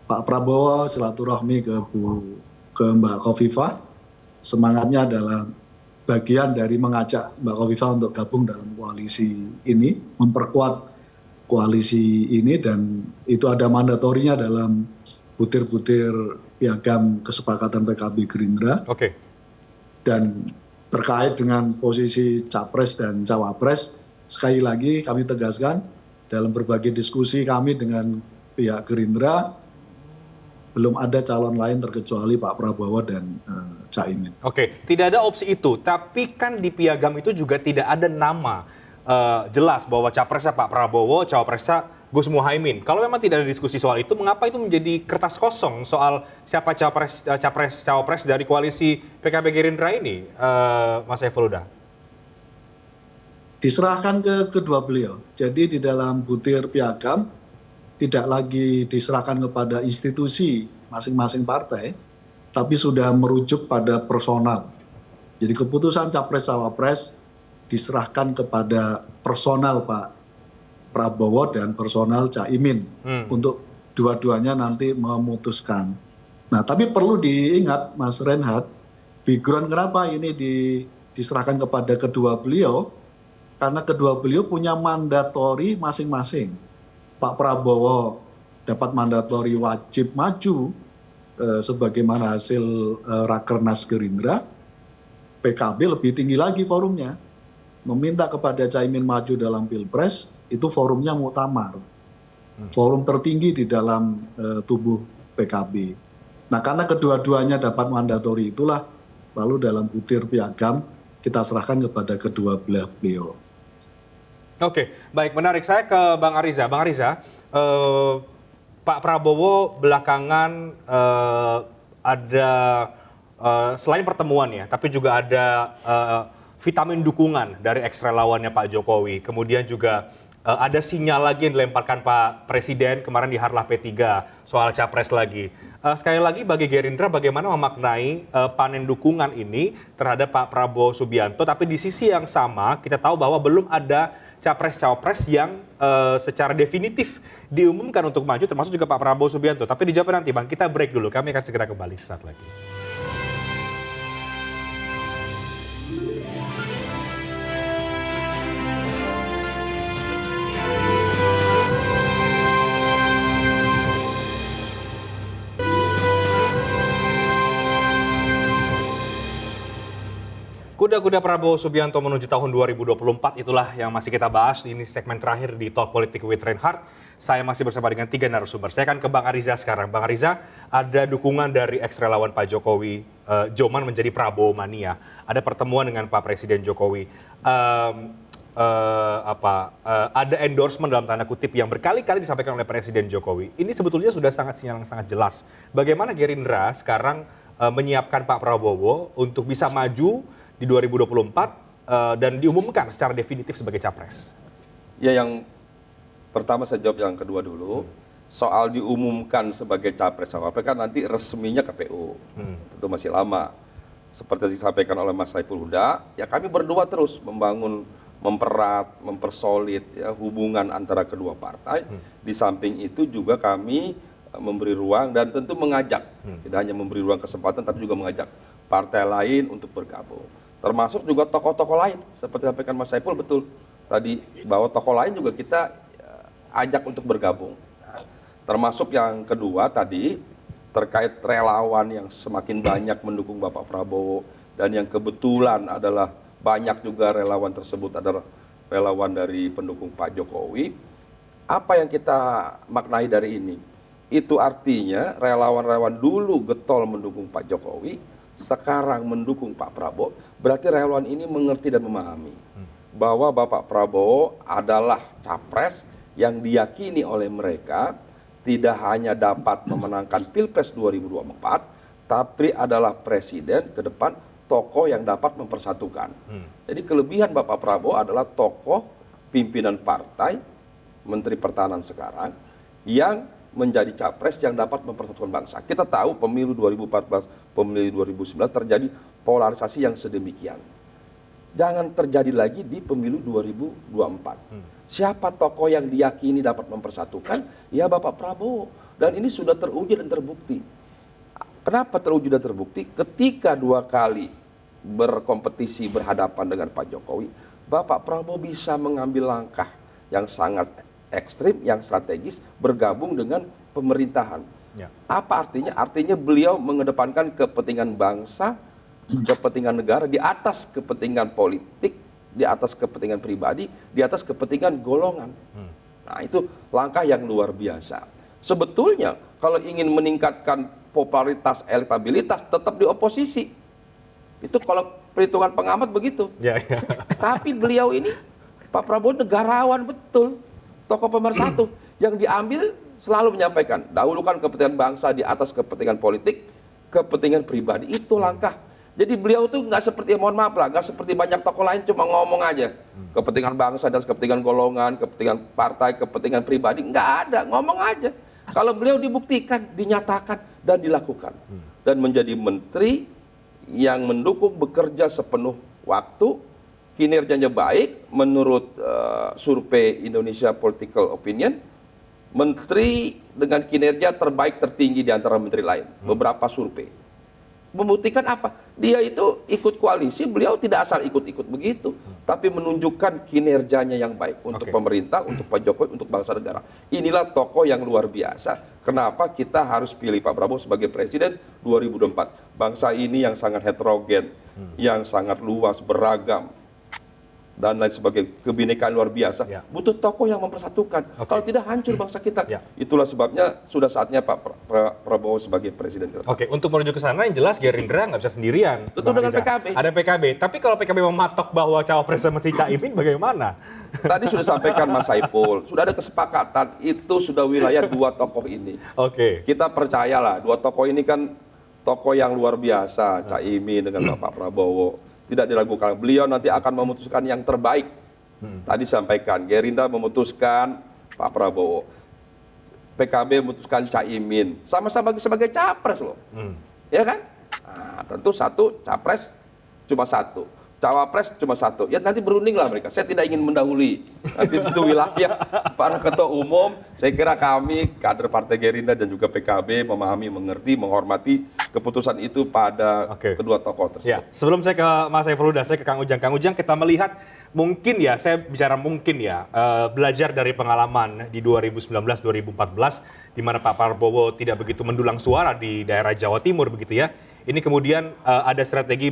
Pak Prabowo silaturahmi ke Mbak Khofifah, semangatnya adalah bagian dari mengajak Mbak Khofifah untuk gabung dalam koalisi ini, memperkuat koalisi ini, dan itu ada mandatorinya dalam butir-butir piagam kesepakatan PKB Gerindra. Oke. Dan terkait dengan posisi capres dan cawapres, sekali lagi kami tegaskan dalam berbagai diskusi kami dengan pihak Gerindra, belum ada calon lain terkecuali Pak Prabowo dan Caimin. Oke, tidak ada opsi itu. Tapi kan di piagam itu juga tidak ada nama jelas bahwa capresnya Pak Prabowo, cawapresnya Gus Muhaimin. Kalau memang tidak ada diskusi soal itu, mengapa itu menjadi kertas kosong soal siapa cawapres dari koalisi PKB Gerindra ini, Mas Saiful Huda? Diserahkan ke kedua beliau. Jadi di dalam butir piagam tidak lagi diserahkan kepada institusi masing-masing partai, tapi sudah merujuk pada personal. Jadi keputusan capres-cawapres diserahkan kepada personal Pak Prabowo dan personal Caimin untuk dua-duanya nanti memutuskan. Nah, tapi perlu diingat Mas Renhat, background kenapa ini diserahkan kepada kedua beliau, karena kedua beliau punya mandatori masing-masing. Pak Prabowo dapat mandatori wajib maju sebagaimana hasil Rakernas Gerindra. PKB lebih tinggi lagi forumnya, meminta kepada Caimin maju dalam Pilpres, itu forumnya muktamar, forum tertinggi di dalam tubuh PKB. Nah, karena kedua-duanya dapat mandatori itulah, lalu dalam butir piagam kita serahkan kepada kedua belah beliau. Oke, baik, menarik. Saya ke Bang Ariza. Bang Ariza, Pak Prabowo belakangan ada selain pertemuan ya, tapi juga ada vitamin dukungan dari ex-relawannya Pak Jokowi. Kemudian juga ada sinyal lagi yang dilemparkan Pak Presiden kemarin di Harlah P3 soal capres lagi. Sekali lagi bagi Gerindra bagaimana memaknai panen dukungan ini terhadap Pak Prabowo Subianto, tapi di sisi yang sama kita tahu bahwa belum ada capres-cawapres yang secara definitif diumumkan untuk maju, termasuk juga Pak Prabowo Subianto. Tapi dijawab nanti Bang, kita break dulu, kami akan segera kembali sesaat lagi. Kuda-kuda Prabowo Subianto menuju tahun 2024, itulah yang masih kita bahas. Ini segmen terakhir di Talk Politik with Reinhardt. Saya masih bersama dengan 3 narasumber. Saya akan ke Bang Ariza sekarang. Bang Ariza, ada dukungan dari ex-relawan Pak Jokowi, Joman menjadi Prabowo mania. Ada pertemuan dengan Pak Presiden Jokowi. Ada endorsement dalam tanda kutip yang berkali-kali disampaikan oleh Presiden Jokowi. Ini sebetulnya sudah sinyal yang sangat jelas. Bagaimana Gerindra sekarang menyiapkan Pak Prabowo untuk bisa maju di 2024 dan diumumkan secara definitif sebagai capres? Ya, yang pertama saya jawab yang kedua dulu. Soal diumumkan sebagai capres cawapres kan nanti resminya KPU. Tentu masih lama. Seperti yang disampaikan oleh Mas Saiful Huda, ya kami berdua terus membangun, mempererat, mempersolid ya, hubungan antara kedua partai. Di samping itu juga kami memberi ruang dan tentu mengajak, tidak hanya memberi ruang kesempatan tapi juga mengajak partai lain untuk bergabung. Termasuk juga tokoh-tokoh lain, seperti sampaikan Mas Saiful betul tadi, bahwa tokoh lain juga kita ajak untuk bergabung. Nah, termasuk yang kedua tadi, terkait relawan yang semakin banyak mendukung Bapak Prabowo, dan yang kebetulan adalah banyak juga relawan tersebut adalah relawan dari pendukung Pak Jokowi. Apa yang kita maknai dari ini? Itu artinya relawan-relawan dulu getol mendukung Pak Jokowi, sekarang mendukung Pak Prabowo, berarti relawan ini mengerti dan memahami bahwa Bapak Prabowo adalah capres yang diyakini oleh mereka tidak hanya dapat memenangkan Pilpres 2024, tapi adalah presiden ke depan, tokoh yang dapat mempersatukan. Jadi kelebihan Bapak Prabowo adalah tokoh pimpinan partai, Menteri Pertahanan sekarang, yang menjadi capres yang dapat mempersatukan bangsa. Kita tahu pemilu 2014, pemilu 2019 terjadi polarisasi yang sedemikian. Jangan terjadi lagi di pemilu 2024. Siapa tokoh yang diyakini dapat mempersatukan? Ya Bapak Prabowo. Dan ini sudah teruji dan terbukti. Kenapa teruji dan terbukti? Ketika 2 kali berkompetisi berhadapan dengan Pak Jokowi, Bapak Prabowo bisa mengambil langkah yang sangat ekstrim, yang strategis, bergabung dengan pemerintahan. Ya. Apa artinya? Artinya beliau mengedepankan kepentingan bangsa, kepentingan negara di atas kepentingan politik, di atas kepentingan pribadi, di atas kepentingan golongan. Nah, itu langkah yang luar biasa. Sebetulnya kalau ingin meningkatkan popularitas, elektabilitas, tetap di oposisi. Itu kalau perhitungan pengamat begitu. Ya, ya. Tapi beliau ini, Pak Prabowo negarawan betul, tokoh pemersatu yang diambil selalu menyampaikan, dahulukan kepentingan bangsa di atas kepentingan politik, kepentingan pribadi. Itu langkah. Jadi beliau tuh nggak seperti, mohon maaf lah, nggak seperti banyak tokoh lain cuma ngomong aja. Kepentingan bangsa dan kepentingan golongan, kepentingan partai, kepentingan pribadi, nggak ada, ngomong aja. Kalau beliau dibuktikan, dinyatakan, dan dilakukan. Dan menjadi menteri yang mendukung bekerja sepenuh waktu, kinerjanya baik menurut survei Indonesia Political Opinion, menteri dengan kinerja terbaik tertinggi di antara menteri lain, beberapa survei. Membuktikan apa? Dia itu ikut koalisi, beliau tidak asal ikut-ikut begitu, tapi menunjukkan kinerjanya yang baik untuk pemerintah, untuk Pak Jokowi, untuk bangsa negara. Inilah tokoh yang luar biasa. Kenapa kita harus pilih Pak Prabowo sebagai presiden 2024? Bangsa ini yang sangat heterogen, yang sangat luas, beragam, dan lain sebagai kebinekaan luar biasa, butuh tokoh yang mempersatukan. Kalau tidak hancur bangsa kita. Itulah sebabnya sudah saatnya Pak Prabowo sebagai presiden. Oke, untuk menuju ke sana yang jelas Gerindra nggak bisa sendirian. Tentu dengan PKB. Ada PKB, tapi kalau PKB mematok bahwa cawapresnya mesti Caimin bagaimana? Tadi sudah sampaikan Mas Saiful, sudah ada kesepakatan, itu sudah wilayah 2 tokoh ini. Kita percayalah, 2 tokoh ini kan tokoh yang luar biasa, Caimin dengan Bapak Prabowo. Tidak diragukan, beliau nanti akan memutuskan yang terbaik. Tadi sampaikan, Gerindra memutuskan Pak Prabowo, PKB memutuskan Caimin, sama-sama sebagai capres loh, ya kan? Nah, tentu satu capres cuma satu, cawapres cuma satu. Ya nanti berunding lah mereka. Saya tidak ingin mendahului. Nanti itu wilayah para ketua umum. Saya kira kami kader Partai Gerindra dan juga PKB memahami, mengerti, menghormati keputusan itu pada kedua tokoh tersebut. Ya, sebelum saya ke Mas Saiful Huda, saya ke Kang Ujang. Kang Ujang, kita melihat mungkin ya, saya bicara mungkin ya, belajar dari pengalaman di 2019-2014, di mana Pak Prabowo tidak begitu mendulang suara di daerah Jawa Timur begitu ya. Ini kemudian ada strategi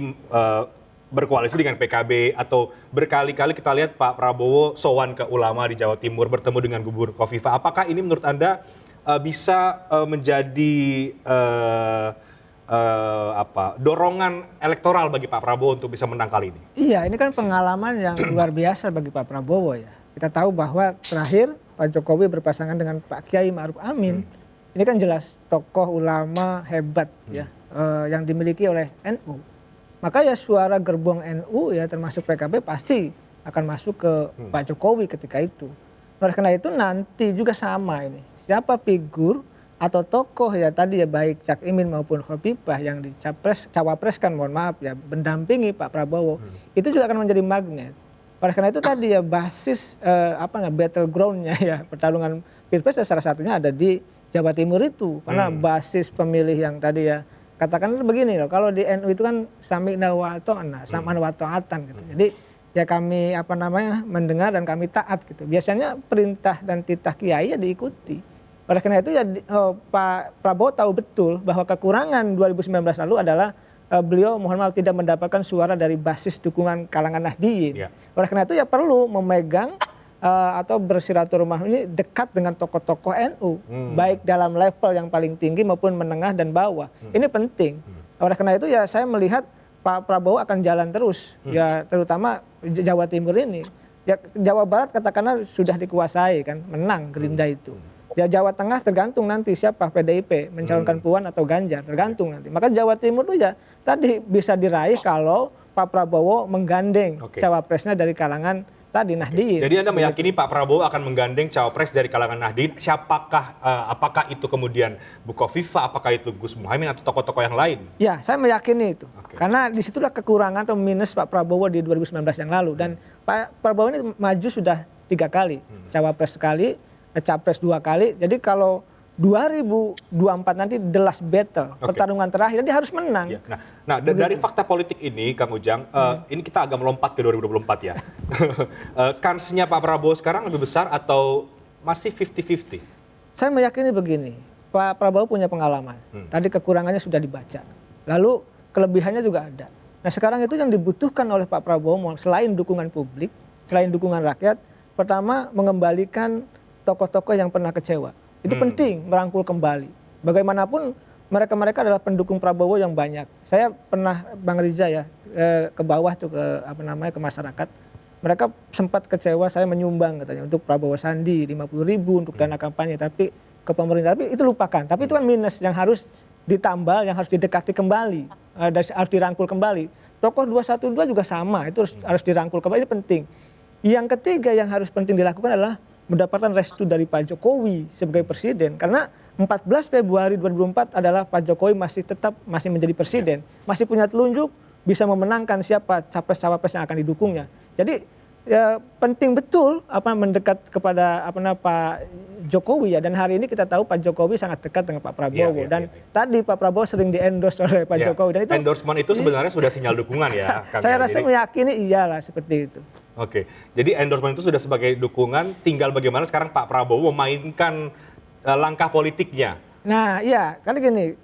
berkoalisi dengan PKB, atau berkali-kali kita lihat Pak Prabowo sowan ke ulama di Jawa Timur, bertemu dengan Gubernur Khofifah. Apakah ini menurut Anda bisa menjadi dorongan elektoral bagi Pak Prabowo untuk bisa menang kali ini? Iya, ini kan pengalaman yang luar biasa bagi Pak Prabowo ya. Kita tahu bahwa terakhir Pak Jokowi berpasangan dengan Pak Kiai Ma'ruf Amin. Ini kan jelas tokoh ulama hebat ya, yang dimiliki oleh NU. maka ya suara gerbong NU ya termasuk PKB pasti akan masuk ke Pak Jokowi ketika itu. Oleh karena itu nanti juga sama ini. Siapa figur atau tokoh ya tadi ya baik Cak Imin maupun Khofifah yang cawapreskan, mohon maaf ya, mendampingi Pak Prabowo, itu juga akan menjadi magnet. Oleh karena itu tadi ya basis battlegroundnya ya pertarungan pilpres salah satunya ada di Jawa Timur itu, karena basis pemilih yang tadi ya katakan begini loh, kalau di NU itu kan sami'na wa ata'na, sam'an wa ta'atan gitu. Jadi ya kami mendengar dan kami taat gitu. Biasanya perintah dan titah kiai ya diikuti. Oleh karena itu ya Pak Prabowo tahu betul bahwa kekurangan 2019 lalu adalah beliau mohon maaf tidak mendapatkan suara dari basis dukungan kalangan Nahdliyin. Oleh karena itu ya perlu memegang atau bersiraturahmi dekat dengan tokoh-tokoh NU, baik dalam level yang paling tinggi maupun menengah dan bawah. Ini penting. Oleh karena itu ya saya melihat Pak Prabowo akan jalan terus, ya terutama Jawa Timur ini. Ya, Jawa Barat katakanlah sudah dikuasai kan, menang Gerindra itu. Ya Jawa Tengah tergantung nanti siapa PDIP mencalonkan Puan atau Ganjar, tergantung nanti. Maka Jawa Timur itu ya tadi bisa diraih kalau Pak Prabowo menggandeng cawapresnya dari kalangan tadi Nahdliyin. Jadi Anda meyakini Pak Prabowo akan menggandeng cawapres dari kalangan Nahdliyin. Siapakah, apakah itu kemudian Bu Khofifah, apakah itu Gus Muhaimin atau tokoh-tokoh yang lain? Ya, saya meyakini itu. Karena disitulah kekurangan atau minus Pak Prabowo di 2019 yang lalu. Dan Pak Prabowo ini maju sudah 3 kali. Cawapres sekali, capres 2 kali. Jadi kalau 2024 nanti the last battle, pertarungan terakhir, dia harus menang. Ya. Nah dari fakta politik ini, Kang Ujang, ini kita agak melompat ke 2024 ya. Kansnya Pak Prabowo sekarang lebih besar atau masih 50-50? Saya meyakini begini, Pak Prabowo punya pengalaman. Tadi kekurangannya sudah dibaca. Lalu kelebihannya juga ada. Nah sekarang itu yang dibutuhkan oleh Pak Prabowo, selain dukungan publik, selain dukungan rakyat, pertama mengembalikan tokoh-tokoh yang pernah kecewa. Itu penting merangkul kembali. Bagaimanapun mereka adalah pendukung Prabowo yang banyak. Saya pernah Bang Riza ya ke bawah tuh ke masyarakat. Mereka sempat kecewa saya menyumbang katanya untuk Prabowo Sandi 50.000 untuk dana kampanye, tapi ke pemerintah, tapi itu lupakan. Tapi itu kan minus yang harus ditambal, yang harus didekati kembali, harus dirangkul kembali. Tokoh 212 juga sama, itu harus dirangkul kembali, ini penting. Yang ketiga yang harus penting dilakukan adalah mendapatkan restu dari Pak Jokowi sebagai presiden, karena 14 Februari 2024 adalah Pak Jokowi masih menjadi presiden, masih punya telunjuk bisa memenangkan siapa capres-cawapres yang akan didukungnya. Jadi ya penting betul mendekat kepada Pak Jokowi ya, dan hari ini kita tahu Pak Jokowi sangat dekat dengan Pak Prabowo dan tadi Pak Prabowo sering di-endorse oleh Pak Jokowi, dan itu endorsement itu sebenarnya sudah sinyal dukungan ya, Kang. Saya rasa meyakini iyalah seperti itu. Oke, jadi endorsement itu sudah sebagai dukungan, tinggal bagaimana sekarang Pak Prabowo memainkan langkah politiknya. Nah iya, kan gini,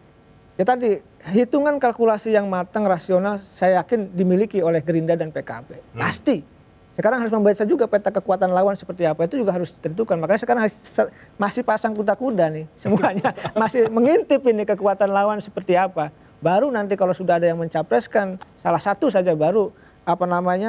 ya tadi hitungan kalkulasi yang matang, rasional, saya yakin dimiliki oleh Gerindra dan PKB. Pasti. Sekarang harus membaca juga peta kekuatan lawan seperti apa, itu juga harus ditentukan. Makanya sekarang masih pasang kuda-kuda nih semuanya. Masih mengintip ini kekuatan lawan seperti apa. Baru nanti kalau sudah ada yang mencapreskan salah satu saja, baru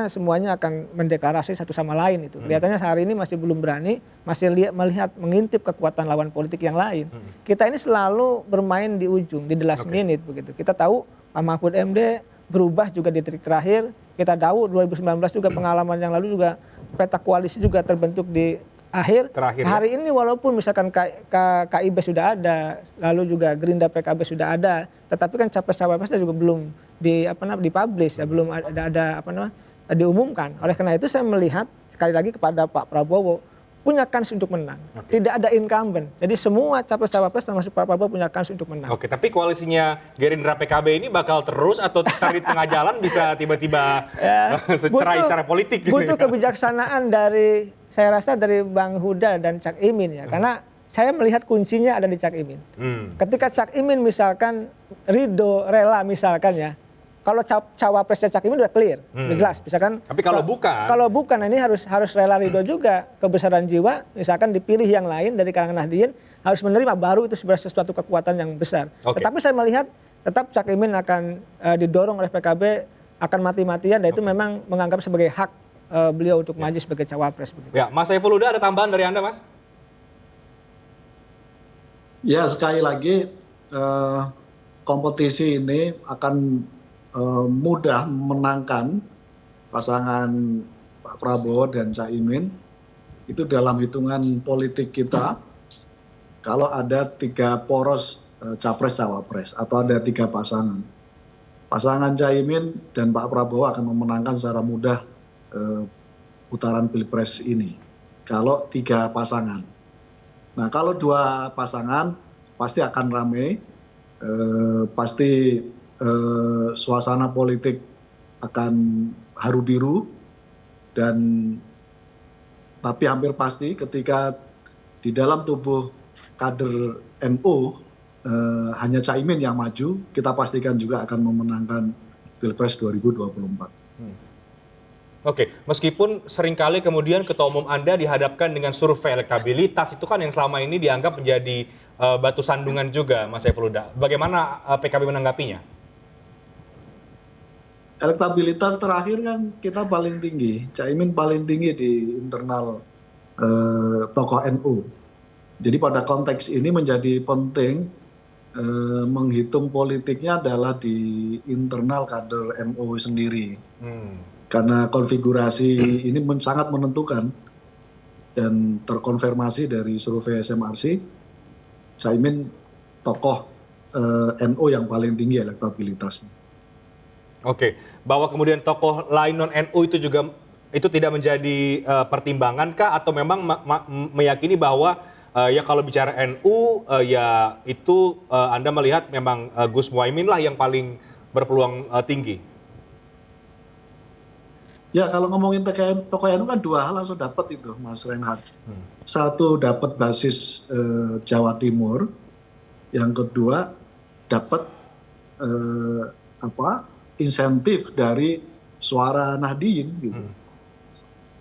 semuanya akan mendeklarasi satu sama lain itu. Kelihatannya hari ini masih belum berani, masih melihat mengintip kekuatan lawan politik yang lain. Kita ini selalu bermain di ujung, di the last minute begitu. Kita tahu Pak Mahfud MD berubah juga di detik terakhir. Kita tahu 2019 juga pengalaman yang lalu juga peta koalisi juga terbentuk di akhir. Hari ini walaupun misalkan KIB sudah ada, lalu juga Gerindra PKB sudah ada, tetapi kan capres-cawapresnya juga belum dipublish ya, belum ada diumumkan. Oleh karena itu saya melihat sekali lagi kepada Pak Prabowo punya kans untuk menang. Tidak ada incumbent. Jadi semua capres-cawapres termasuk Pak Prabowo punya kans untuk menang. Oke, tapi koalisinya Gerindra PKB ini bakal terus atau di tengah jalan bisa tiba-tiba secerai secara politik? Butuh kebijaksanaan saya rasa dari Bang Huda dan Cak Imin ya. Karena saya melihat kuncinya ada di Cak Imin. Ketika Cak Imin misalkan ridho, rela misalkan ya, kalau cawapresnya Cak Imin udah clear, udah jelas. Misalkan, tapi kalau bukan ini harus rela ridho juga, kebesaran jiwa, misalkan dipilih yang lain dari kalangan Nahdliyin, harus menerima, baru itu sebenarnya sesuatu kekuatan yang besar. Tetapi saya melihat tetap Cak Imin akan didorong oleh PKB, akan mati-matian, dan itu memang menganggap sebagai hak beliau untuk maju sebagai cawapres. Ya, Mas Saiful Huda, ada tambahan dari Anda, Mas? Ya, sekali lagi kompetisi ini akan mudah memenangkan pasangan Pak Prabowo dan Caimin itu dalam hitungan politik kita kalau ada 3 poros capres cawapres atau ada 3 pasangan. Pasangan Caimin dan Pak Prabowo akan memenangkan secara mudah putaran pilpres ini. Kalau 3 pasangan. Nah kalau 2 pasangan pasti akan ramai, pasti suasana politik akan haru biru dan tapi hampir pasti ketika di dalam tubuh kader NU hanya Caimin yang maju, kita pastikan juga akan memenangkan Pilpres 2024. Oke, meskipun seringkali kemudian Ketua Umum Anda dihadapkan dengan survei elektabilitas, itu kan yang selama ini dianggap menjadi batu sandungan juga, Mas Saiful Huda. Bagaimana PKB menanggapinya? Elektabilitas terakhir kan kita paling tinggi, Caimin paling tinggi di internal tokoh NU. Jadi pada konteks ini menjadi penting menghitung politiknya adalah di internal kader NU sendiri. Karena konfigurasi ini sangat menentukan dan terkonfirmasi dari survei SMRC, Caimin tokoh NU yang paling tinggi elektabilitasnya. Oke, bahwa kemudian tokoh lain non-NU itu juga itu tidak menjadi pertimbangan kah atau memang meyakini bahwa ya kalau bicara NU ya itu Anda melihat memang Gus Muhaimin lah yang paling berpeluang tinggi? Ya kalau ngomongin tokoh NU kan 2 hal langsung dapat itu Mas Reinhardt. Satu dapat basis Jawa Timur, yang kedua dapat insentif dari suara Nahdien gitu.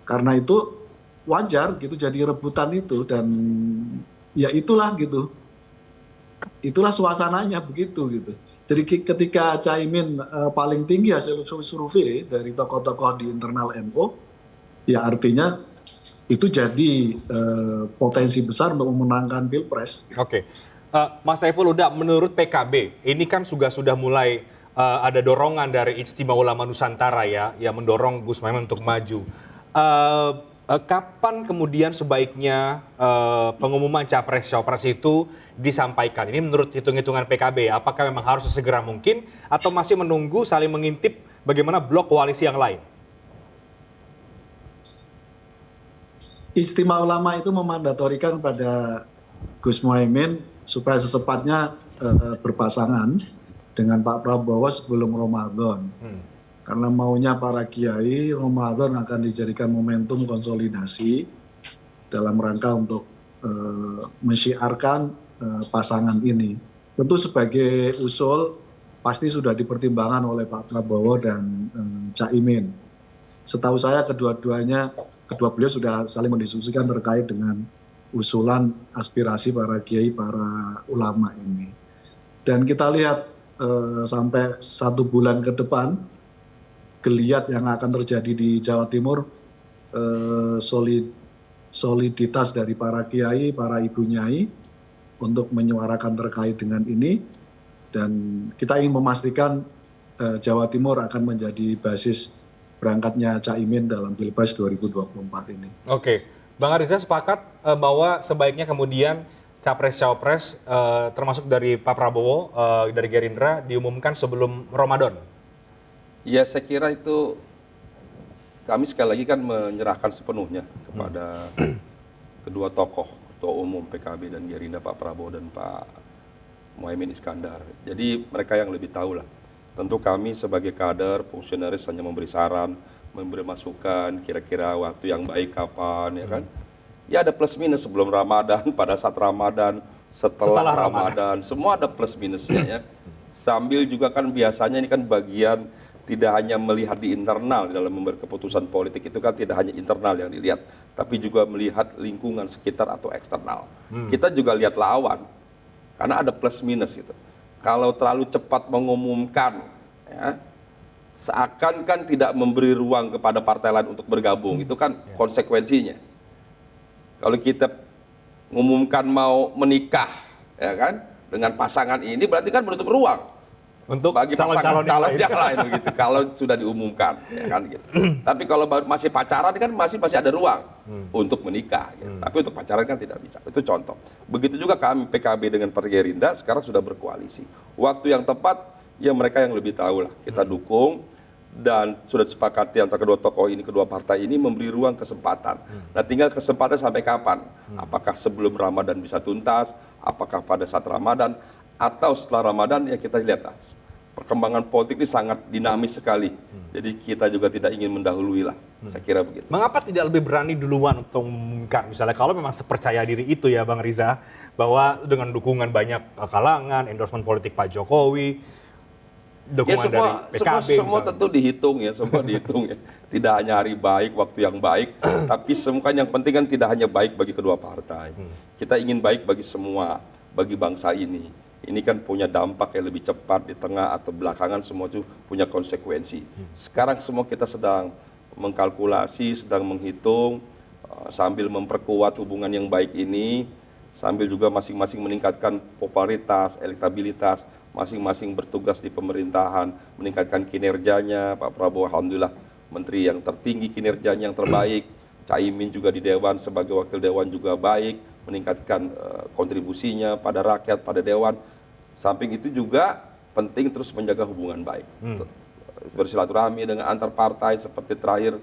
Karena itu wajar gitu jadi rebutan itu dan ya itulah gitu. Itulah suasananya begitu gitu. Jadi ketika Caimin paling tinggi hasil survei dari tokoh-tokoh di internal NU, ya artinya itu jadi potensi besar untuk memenangkan Pilpres. Oke, Mas Saiful Huda, menurut PKB ini kan sudah mulai ada dorongan dari Ijtima Ulama Nusantara ya, yang mendorong Gus Muhaimin untuk maju. Kapan kemudian sebaiknya pengumuman capres-cawapres itu disampaikan? Ini menurut hitung-hitungan PKB, apakah memang harus sesegera mungkin atau masih menunggu saling mengintip bagaimana blok koalisi yang lain? Ijtima Ulama itu memandatorikan pada Gus Muhaimin supaya secepatnya berpasangan dengan Pak Prabowo sebelum Ramadan. Karena maunya para kiai, Ramadan akan dijadikan momentum konsolidasi dalam rangka untuk mensyiarkan pasangan ini. Tentu sebagai usul pasti sudah dipertimbangkan oleh Pak Prabowo dan Caimin. Setahu saya kedua beliau sudah saling mendiskusikan terkait dengan usulan aspirasi para kiai, para ulama ini. Dan kita lihat sampai 1 bulan ke depan, geliat yang akan terjadi di Jawa Timur, soliditas dari para kiai, para ibu nyai untuk menyuarakan terkait dengan ini, dan kita ingin memastikan Jawa Timur akan menjadi basis berangkatnya Caimin dalam Pilpres 2024 ini. Oke, Bang Ariza sepakat bahwa sebaiknya kemudian capres-cawapres termasuk dari Pak Prabowo, dari Gerindra diumumkan sebelum Ramadan? Ya saya kira itu kami sekali lagi kan menyerahkan sepenuhnya kepada kedua tokoh, Ketua Umum PKB dan Gerindra, Pak Prabowo dan Pak Muhaimin Iskandar. Jadi mereka yang lebih tahu lah. Tentu kami sebagai kader, fungsionaris hanya memberi saran, memberi masukan, kira-kira waktu yang baik kapan, ya kan. Ya ada plus minus sebelum Ramadan, pada saat Ramadan, setelah Ramadan, semua ada plus minusnya ya. Sambil juga kan biasanya ini kan bagian tidak hanya melihat di internal dalam membuat keputusan politik itu kan tidak hanya internal yang dilihat, tapi juga melihat lingkungan sekitar atau eksternal. Kita juga lihat lawan, karena ada plus minus gitu. Kalau terlalu cepat mengumumkan, ya, seakan kan tidak memberi ruang kepada partai lain untuk bergabung, itu kan konsekuensinya. Kalau kita mengumumkan mau menikah, ya kan, dengan pasangan ini berarti kan menutup ruang Untuk bagi calon-calon pasangan yang lain. yang lain begitu kalau sudah diumumkan ya kan gitu. Tapi kalau masih pacaran kan masih ada ruang untuk menikah gitu. Tapi untuk pacaran kan tidak bisa. Itu contoh. Begitu juga kami PKB dengan Partai Gerindra sekarang sudah berkoalisi. Waktu yang tepat ya mereka yang lebih tahu lah. Kita dukung dan sudah disepakati antara kedua tokoh ini, kedua partai ini memberi ruang kesempatan. Nah tinggal kesempatan sampai kapan? Apakah sebelum Ramadan bisa tuntas? Apakah pada saat Ramadan? Atau setelah Ramadan ya kita lihat lah. Perkembangan politik ini sangat dinamis sekali. Jadi kita juga tidak ingin mendahului lah. Saya kira begitu. Mengapa tidak lebih berani duluan untuk mengumumkan? Misalnya kalau memang sepercaya diri itu ya Bang Riza, bahwa dengan dukungan banyak kalangan, endorsement politik Pak Jokowi, dukungan dari PKB semua tentu dihitung ya, semua dihitung ya. Tidak hanya hari baik, waktu yang baik, tapi semua kan yang penting kan tidak hanya baik bagi kedua partai. Kita ingin baik bagi semua, bagi bangsa ini. Ini kan punya dampak yang lebih cepat di tengah atau belakangan, semua itu punya konsekuensi. Sekarang semua kita sedang mengkalkulasi, sedang menghitung, sambil memperkuat hubungan yang baik ini, sambil juga masing-masing meningkatkan popularitas, elektabilitas, masing-masing bertugas di pemerintahan, meningkatkan kinerjanya. Pak Prabowo alhamdulillah menteri yang tertinggi, kinerjanya yang terbaik. Caimin juga di Dewan sebagai wakil Dewan juga baik, meningkatkan kontribusinya pada rakyat, pada Dewan. Samping itu juga penting terus menjaga hubungan baik. Bersilaturahmi dengan antar partai seperti terakhir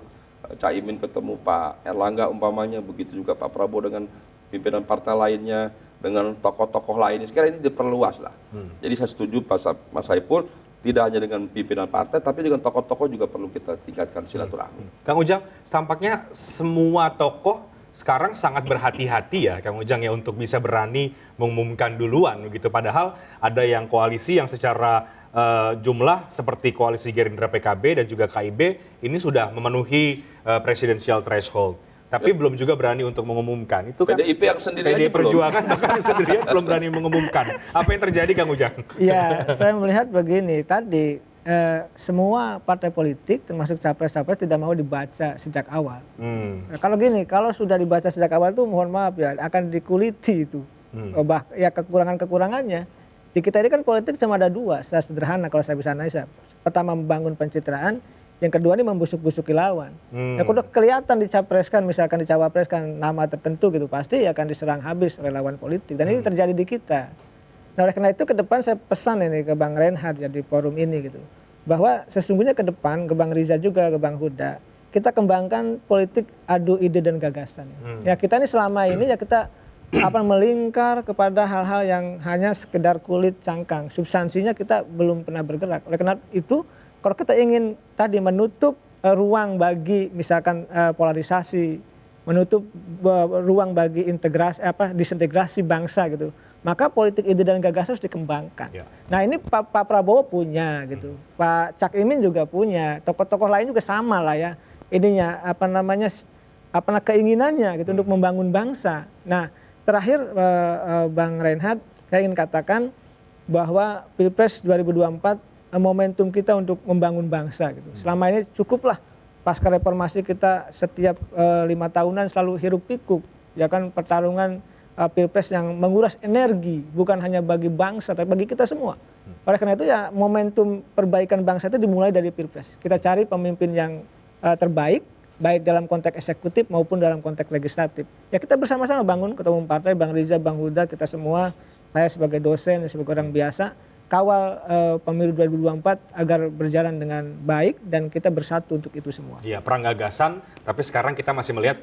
Caimin ketemu Pak Erlangga umpamanya, begitu juga Pak Prabowo dengan pimpinan partai lainnya, dengan tokoh-tokoh lainnya. Sekarang ini diperluas lah. Jadi saya setuju Mas Saiful, tidak hanya dengan pimpinan partai, tapi dengan tokoh-tokoh juga perlu kita tingkatkan silaturahmi. Kang Ujang, tampaknya semua tokoh sekarang sangat berhati-hati ya Kang Ujang ya untuk bisa berani mengumumkan duluan gitu. Padahal ada yang koalisi yang secara jumlah seperti koalisi Gerindra PKB dan juga KIB ini sudah memenuhi presidensial threshold. Tapi belum juga berani untuk mengumumkan. Itu kan PDIP yang sendiri PDI aja belum. Perjuangan bahkan sendirian belum berani mengumumkan. Apa yang terjadi Kang Ujang? Ya, saya melihat begini, tadi semua partai politik termasuk capres-capres tidak mau dibaca sejak awal. Nah, kalau gini, kalau sudah dibaca sejak awal tuh mohon maaf ya, akan dikuliti itu. Ya kekurangan-kekurangannya. Di kita ini kan politik cuma ada dua, secara sederhana kalau saya bisa analisa. Pertama membangun pencitraan, yang kedua ini membusuk-busuki lawan. Ya kalau kelihatan dicapreskan, misalkan dicawapreskan nama tertentu gitu, pasti akan diserang habis oleh lawan politik. Dan ini terjadi di kita. Nah oleh karena itu ke depan saya pesan ini ke Bang Reinhardt ya di forum ini gitu. Bahwa sesungguhnya ke depan, ke Bang Riza juga, ke Bang Huda, kita kembangkan politik adu ide dan gagasan. Ya kita ini selama ini ya kita melingkar kepada hal-hal yang hanya sekedar kulit cangkang. Substansinya kita belum pernah bergerak. Oleh karena itu, kalau kita ingin tadi menutup ruang bagi misalkan polarisasi, menutup ruang bagi integrasi disintegrasi bangsa gitu, maka politik ide dan gagasan harus dikembangkan. Ya. Nah ini Pak Prabowo punya gitu, Pak Cak Imin juga punya, tokoh-tokoh lain juga sama lah ya. Ininya keinginannya gitu untuk membangun bangsa. Nah terakhir Bang Reinhardt, saya ingin katakan bahwa Pilpres 2024 momentum kita untuk membangun bangsa gitu. Selama ini cukuplah pasca reformasi kita setiap 5 tahunan selalu hiruk pikuk, ya kan pertarungan Pilpres yang menguras energi bukan hanya bagi bangsa tapi bagi kita semua. Oleh karena itu ya momentum perbaikan bangsa itu dimulai dari Pilpres. Kita cari pemimpin yang terbaik baik dalam konteks eksekutif maupun dalam konteks legislatif. Ya kita bersama-sama bangun ketua umum partai, Bang Riza, Bang Huda, kita semua, saya sebagai dosen, sebagai orang biasa, kawal pemilu 2024 agar berjalan dengan baik dan kita bersatu untuk itu semua. Iya, perang gagasan, tapi sekarang kita masih melihat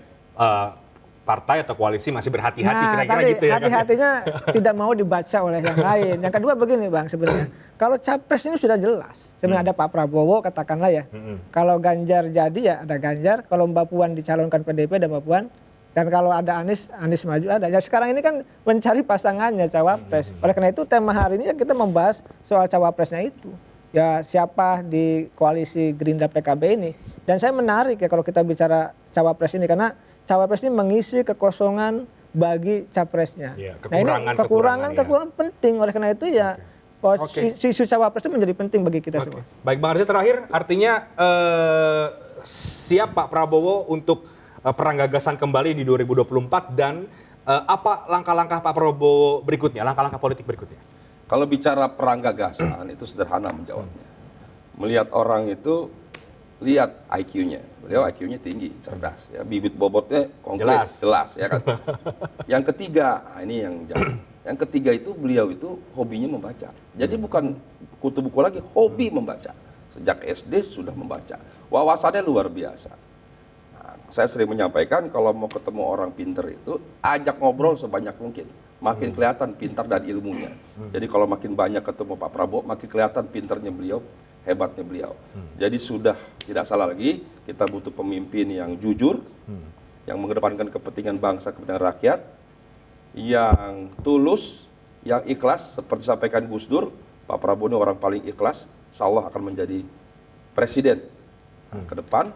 partai atau koalisi masih berhati-hati, kira-kira gitu ya. Hati-hatinya tidak mau dibaca oleh yang lain. Yang kedua begini Bang, sebenarnya kalau capres ini sudah jelas. Sebenarnya ada Pak Prabowo katakanlah ya. Kalau Ganjar jadi ya ada Ganjar, kalau Mbak Puan dicalonkan PDIP ada Mbak Puan. Dan kalau ada Anies maju ada. Ya sekarang ini kan mencari pasangannya cawapres. Oleh karena itu tema hari ini ya kita membahas soal cawapresnya itu. Ya siapa di koalisi Gerindra PKB ini. Dan saya menarik ya kalau kita bicara cawapres ini karena cawapres ini mengisi kekosongan bagi capresnya. Ya, nah ini kekurangan penting. Oleh karena itu ya isu cawapres itu menjadi penting bagi kita semua. Baik Bang Arzi, terakhir artinya siap Pak Prabowo untuk perang gagasan kembali di 2024 dan apa langkah-langkah Pak Prabowo berikutnya, langkah-langkah politik berikutnya? Kalau bicara perang gagasan itu sederhana menjawabnya. Melihat orang itu, lihat IQ-nya. Beliau IQ-nya tinggi, cerdas. Ya. Bibit bobotnya konkret, jelas ya kan. Yang ketiga, ini yang jangan. Yang ketiga itu beliau itu hobinya membaca. Jadi bukan kutu buku lagi, hobi membaca. Sejak SD sudah membaca. Wawasannya luar biasa. Nah, saya sering menyampaikan kalau mau ketemu orang pinter itu, ajak ngobrol sebanyak mungkin. Makin kelihatan pintar dan ilmunya. Jadi kalau makin banyak ketemu Pak Prabowo, makin kelihatan pintarnya beliau, hebatnya beliau. Jadi sudah tidak salah lagi, kita butuh pemimpin yang jujur, yang mengedepankan kepentingan bangsa, kepentingan rakyat, yang tulus, yang ikhlas, seperti sampaikan Gus Dur, Pak Prabowo ini orang paling ikhlas, insya Allah akan menjadi presiden ke depan.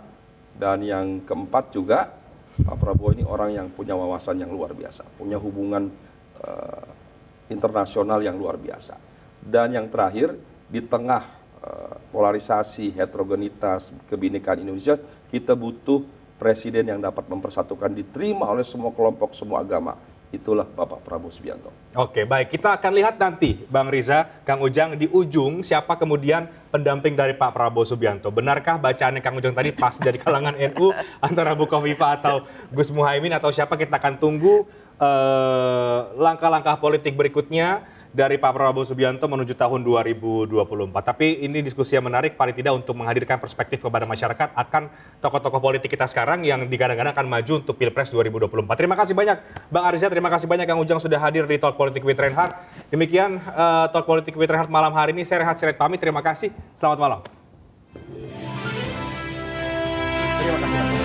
Dan yang keempat juga, Pak Prabowo ini orang yang punya wawasan yang luar biasa, punya hubungan internasional yang luar biasa. Dan yang terakhir, di tengah polarisasi, heterogenitas, kebinekaan Indonesia, kita butuh presiden yang dapat mempersatukan, diterima oleh semua kelompok, semua agama. Itulah Bapak Prabowo Subianto. Oke, baik. Kita akan lihat nanti, Bang Riza, Kang Ujang, di ujung siapa kemudian pendamping dari Pak Prabowo Subianto. Benarkah bacaannya Kang Ujang tadi pas dari kalangan NU, antara Bukovifa atau Gus Muhaimin, atau siapa? Kita akan tunggu langkah-langkah politik berikutnya dari Pak Prabowo Subianto menuju tahun 2024. Tapi ini diskusi yang menarik, paling tidak untuk menghadirkan perspektif kepada masyarakat akan tokoh-tokoh politik kita sekarang yang digadang-gadang akan maju untuk Pilpres 2024. Terima kasih banyak Bang Arza, terima kasih banyak Kang Ujang sudah hadir di Talk Politik with Reinhardt. Demikian Talk Politik with Reinhardt malam hari ini. Saya Rehat Sirait pamit, terima kasih. Selamat malam. Terima kasih.